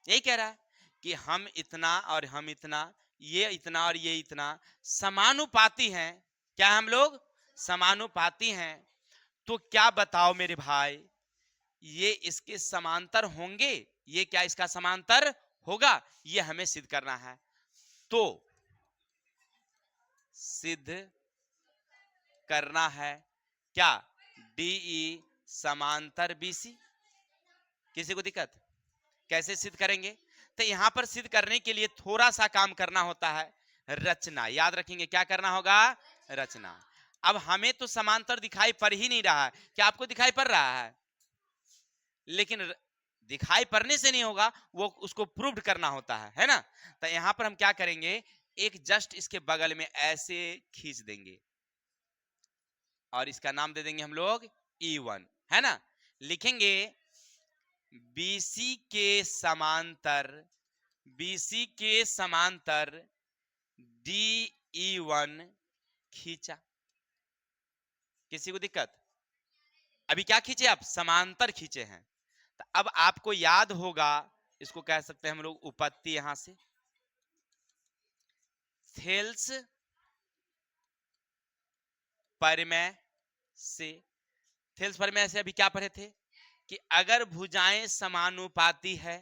यही कह रहा है कि हम इतना और हम इतना, ये इतना और ये इतना समानुपाती हैं। क्या हम लोग समानुपाती हैं? तो क्या बताओ मेरे भाई, ये इसके समांतर होंगे? ये क्या इसका समांतर होगा? ये हमें सिद्ध करना है। तो सिद्ध करना है क्या? DE समांतर BC। किसी को दिक्कत? कैसे सिद्ध करेंगे? तो यहां पर सिद्ध करने के लिए थोड़ा सा काम करना होता है, रचना। याद रखेंगे क्या करना होगा? रचना। अब हमें तो समांतर दिखाई पड़ ही नहीं रहा है, क्या आपको दिखाई पड़ रहा है? लेकिन दिखाई पड़ने से नहीं होगा, वो उसको प्रूव करना होता है ना। तो यहां पर हम क्या करेंगे, एक जस्ट इसके बगल में ऐसे खींच देंगे और इसका नाम दे देंगे हम लोग E1, है ना। लिखेंगे BC के समांतर, BC के समांतर DE1 खींचा। किसी को दिक्कत? अभी क्या खींचे आप? समांतर खींचे हैं। तो अब आपको याद होगा, इसको कह सकते हैं हम लोग उपपत्ति, यहां से थेल्स परिमेय से। थेल्स परिमेय से अभी क्या पढ़े थे कि अगर भुजाएं समानुपाती है,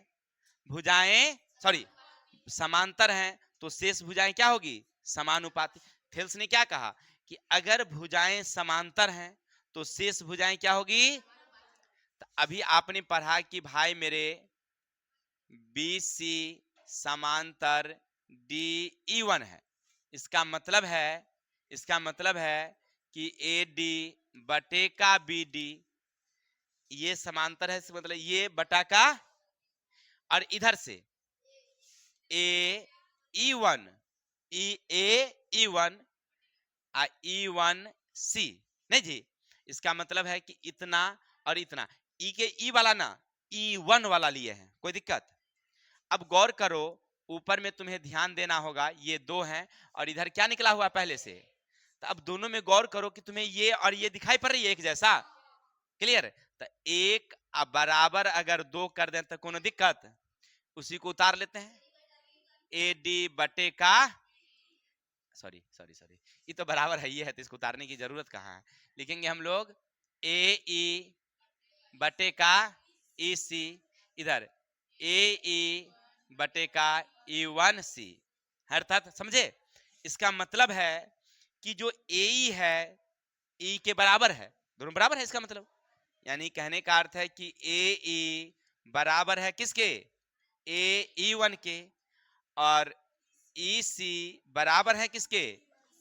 भुजाएं सॉरी समांतर हैं, तो शेष भुजाएं क्या होगी? समानुपाती। थेल्स ने क्या कहा कि अगर भुजाएं समांतर हैं तो शेष भुजाएं क्या होगी? तो अभी आपने पढ़ा कि भाई मेरे BC समांतर DE1 है। इसका मतलब है कि AD बटे का BD ये समांतर है, मतलब ये बटा का, और इधर से E1 E1 E1C, नहीं जी। इसका मतलब है कि इतना और इतना, E के E वाला ना E1 वाला लिए हैं, कोई दिक्कत? अब गौर करो, ऊपर में तुम्हें ध्यान देना होगा, ये 2 हैं और इधर क्या निकला हुआ पहले से। तो अब दोनों में गौर करो कि तुम्हें ये और ये दिखाई पड़ रही है एक जैसा, क्लियर? तो एक बराबर अगर 2 कर दें तो कोनो दिक्कत? उसी को उतार लेते हैं, AD बटे का, सॉरी सॉरी सॉरी, ये तो बराबर है, ये है, तो इसको उतारने की जरूरत कहाँ है। लिखेंगे हम लोग AE बटे का EC, इधर AE बटे का E1C, अर्थात समझे? इसका मतलब है कि जो AE है E के बराबर है, दोनों बराबर है, इसका मतलब यानी कहने का अर्थ है कि AE बराबर है किसके? AE1 के, और EC बराबर है किसके?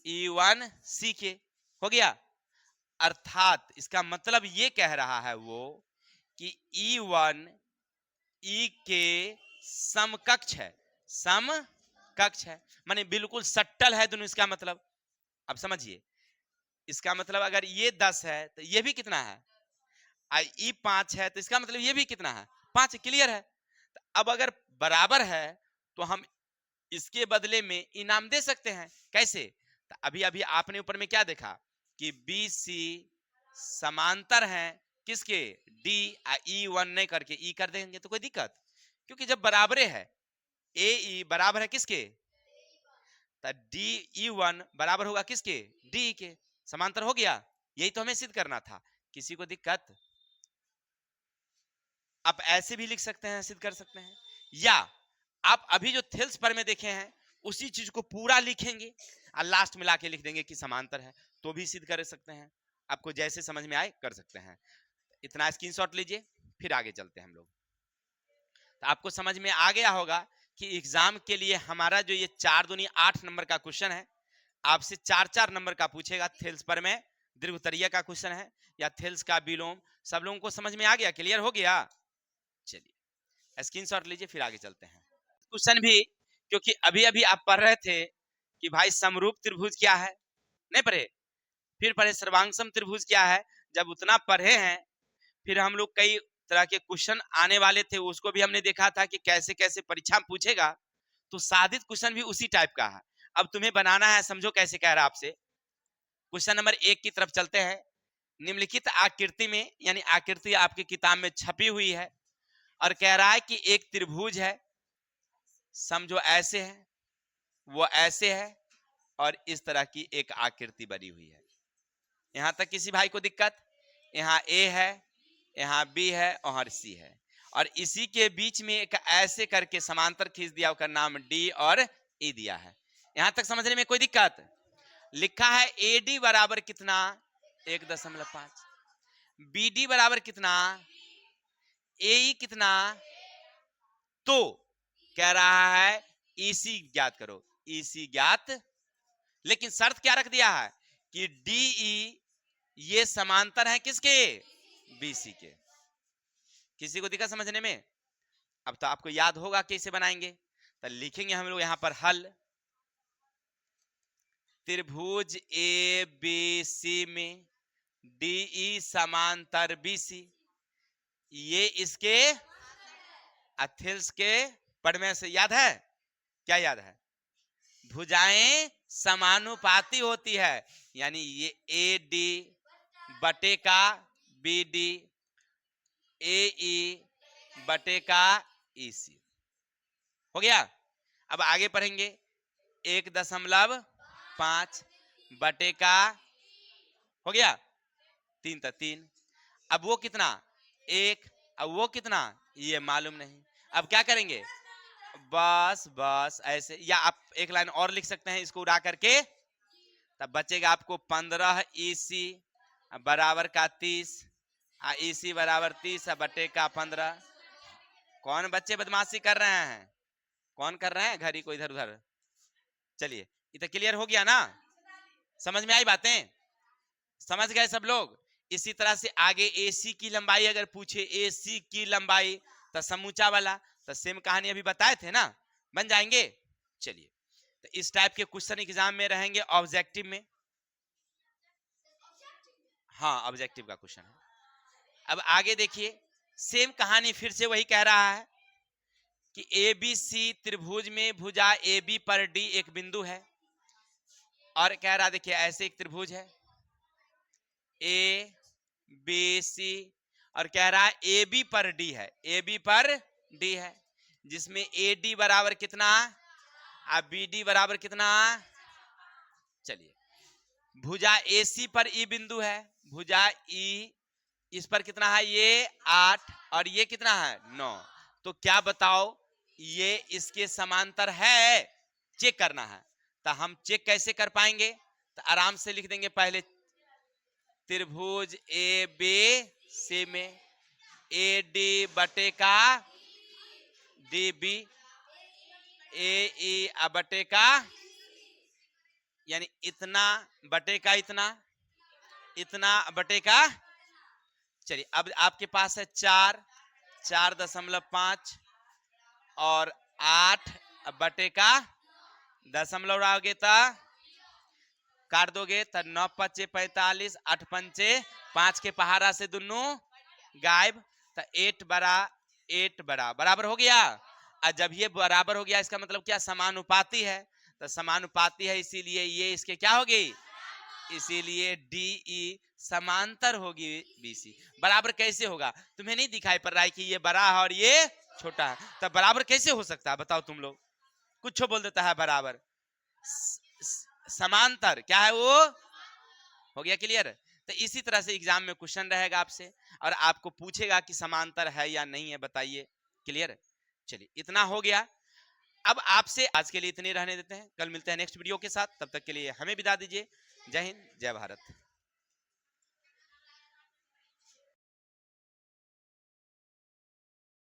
E1C के। हो गया। अर्थात इसका मतलब ये कह रहा है वो कि E1 E के समकक्ष है, समकक्ष है, माने बिल्कुल सट्टल है दोनों। इसका मतलब अब समझिए, इसका मतलब अगर ये 10 है तो ये भी कितना है? E 5 है, तो इसका मतलब ये भी कितना है? 5। क्लियर है? तो अब अगर बराबर है तो हम इसके बदले में इनाम दे सकते हैं। कैसे? तो अभी अभी आपने ऊपर में क्या देखा कि BC समांतर हैं किसके? D, E1 नहीं करके E कर देंगे तो कोई दिक्कत? क्योंकि जब बराबरे है, AE बराबर है किसके? तो DE1 बराबर होगा किसके? D के। समांतर हो गया। यही तो हमें सिद्ध करना था। किसी को दिक्कत? आप ऐसे भी लिख सकते हैं, सिद्ध कर सकते हैं, या आप अभी जो थेल्स पर में देखे हैं उसी चीज को पूरा लिखेंगे और लास्ट में लाके लिख देंगे कि समांतर है, तो भी सिद्ध कर सकते हैं। आपको जैसे समझ में आए कर सकते हैं। इतना स्क्रीनशॉट लीजिए, फिर आगे चलते हैं हम लोग। तो आपको समझ में आ गया होगा कि एग्जाम के लिए हमारा जो ये 4 दूनी 8 नंबर का क्वेश्चन है, आपसे 4-4 नंबर का पूछेगा। थेल्स पर में दीर्घोत्तरीय का क्वेश्चन है या थेल्स का विलोम, सब लोगों को समझ में आ गया? क्लियर हो गया? चलिए स्क्रीनशॉट लीजिए, फिर आगे चलते हैं। क्वेश्चन भी, क्योंकि अभी अभी आप पढ़ रहे थे कि भाई समरूप त्रिभुज क्या है, नहीं पढ़े? फिर पढ़े सर्वांगसम त्रिभुज क्या है। जब उतना पढ़े हैं, फिर हम लोग कई तरह के क्वेश्चन आने वाले थे, उसको भी हमने देखा था कि कैसे कैसे परीक्षा में पूछेगा। तो साधित क्वेश्चन भी उसी टाइप का है। अब तुम्हें बनाना है, समझो कैसे कह रहा आपसे। क्वेश्चन नंबर 1 की तरफ चलते हैं। निम्नलिखित आकृति में, यानी आकृति आपकी किताब में छपी हुई है और कह रहा है कि एक त्रिभुज है, समझो ऐसे है, वो ऐसे है, और इस तरह की एक आकृति बनी हुई है। यहां तक किसी भाई को दिक्कत? यहाँ A है, यहाँ B है और C है, और इसी के बीच में एक ऐसे करके समांतर खींच दिया, उसका नाम D और E दिया है। यहां तक समझने में कोई दिक्कत? लिखा है AD बराबर कितना? 1.5। BD बराबर कितना, AE कितना, तो कह रहा है EC ज्ञात करो, EC ज्ञात, लेकिन शर्त क्या रख दिया है कि DE ये समांतर है किसके, BC के। किसी को दिखा समझने में? अब तो आपको याद होगा कैसे बनाएंगे, तो लिखेंगे हम लोग यहां पर हल। त्रिभुज ABC में DE समांतर BC, ये इसके एथिल्स के पढ़ने से याद है, क्या याद है, भुजाएं समानुपाती होती है, यानी ये AD बटे का BD, AE बटे का EC हो गया। अब आगे पढ़ेंगे 1.5 बटे का हो गया 3 तक 3। अब वो कितना 1, अब वो कितना ये मालूम नहीं। अब क्या करेंगे, बस ऐसे, या आप एक लाइन और लिख सकते हैं इसको उड़ा करके, तब बचेगा आपको 15 EC बराबर का 30, EC बराबर 30 बटे का 15। कौन बच्चे बदमाशी कर रहे हैं, कौन कर रहे हैं घड़ी को इधर उधर? चलिए ये तो क्लियर हो गया ना, समझ में आई बातें, समझ गए सब लोग? इसी तरह से आगे AC की लंबाई अगर पूछे, AC की लंबाई तो समूचा वाला, तो सेम कहानी अभी बताए थे ना, बन जाएंगे। चलिए तो इस टाइप के क्वेश्चन एग्जाम में रहेंगे ऑब्जेक्टिव में, हाँ ऑब्जेक्टिव का क्वेश्चन है। अब आगे देखिए सेम कहानी फिर से वही कह रहा है कि ABC त्रिभुज में भुजा AB पर D एक बिंदु है, और कह रहा देखिए ऐसे एक त्रिभुज है ABC, और कह रहा है AB पर D है, AB पर D है, जिसमें AD बराबर कितना, अब BD बराबर कितना। चलिए भुजा AC पर E बिंदु है, भुजा E इस पर कितना है, ये 8 और ये कितना है 9, तो क्या बताओ ये इसके समांतर है, चेक करना है। तो हम चेक कैसे कर पाएंगे, तो आराम से लिख देंगे पहले त्रिभुज ABC में AD बटे का DB, AE बटे का, यानी इतना बटे का इतना, इतना बटे का। चलिए अब आपके पास है 4.5 और 8 बटे का दशमलव उड़ाओगे तो काट दोगे तो 9 पच्चे 45, 8 पंचे 5 के पहाड़ा से दोनों गायब, तो 8 बराबर हो गया। और जब ये बराबर हो गया इसका मतलब क्या, समानुपाती है, तो समानुपाती है इसीलिए ये इसके क्या होगी, इसीलिए DE समांतर होगी BC। बराबर कैसे होगा, तुम्हें नहीं दिखाई पड़ रहा है कि ये बड़ा है और ये छोटा है, तो बराबर कैसे हो सकता है बताओ तुम लोग? कुछ बोल देता है बराबर, समांतर क्या है वो, हो गया क्लियर। तो इसी तरह से एग्जाम में क्वेश्चन रहेगा आपसे, और आपको पूछेगा कि समांतर है या नहीं है, बताइए। क्लियर? चलिए इतना हो गया। अब आपसे आज के लिए इतने रहने देते हैं, कल मिलते हैं नेक्स्ट वीडियो के साथ, तब तक के लिए हमें विदा दीजिए। जय हिंद जय भारत।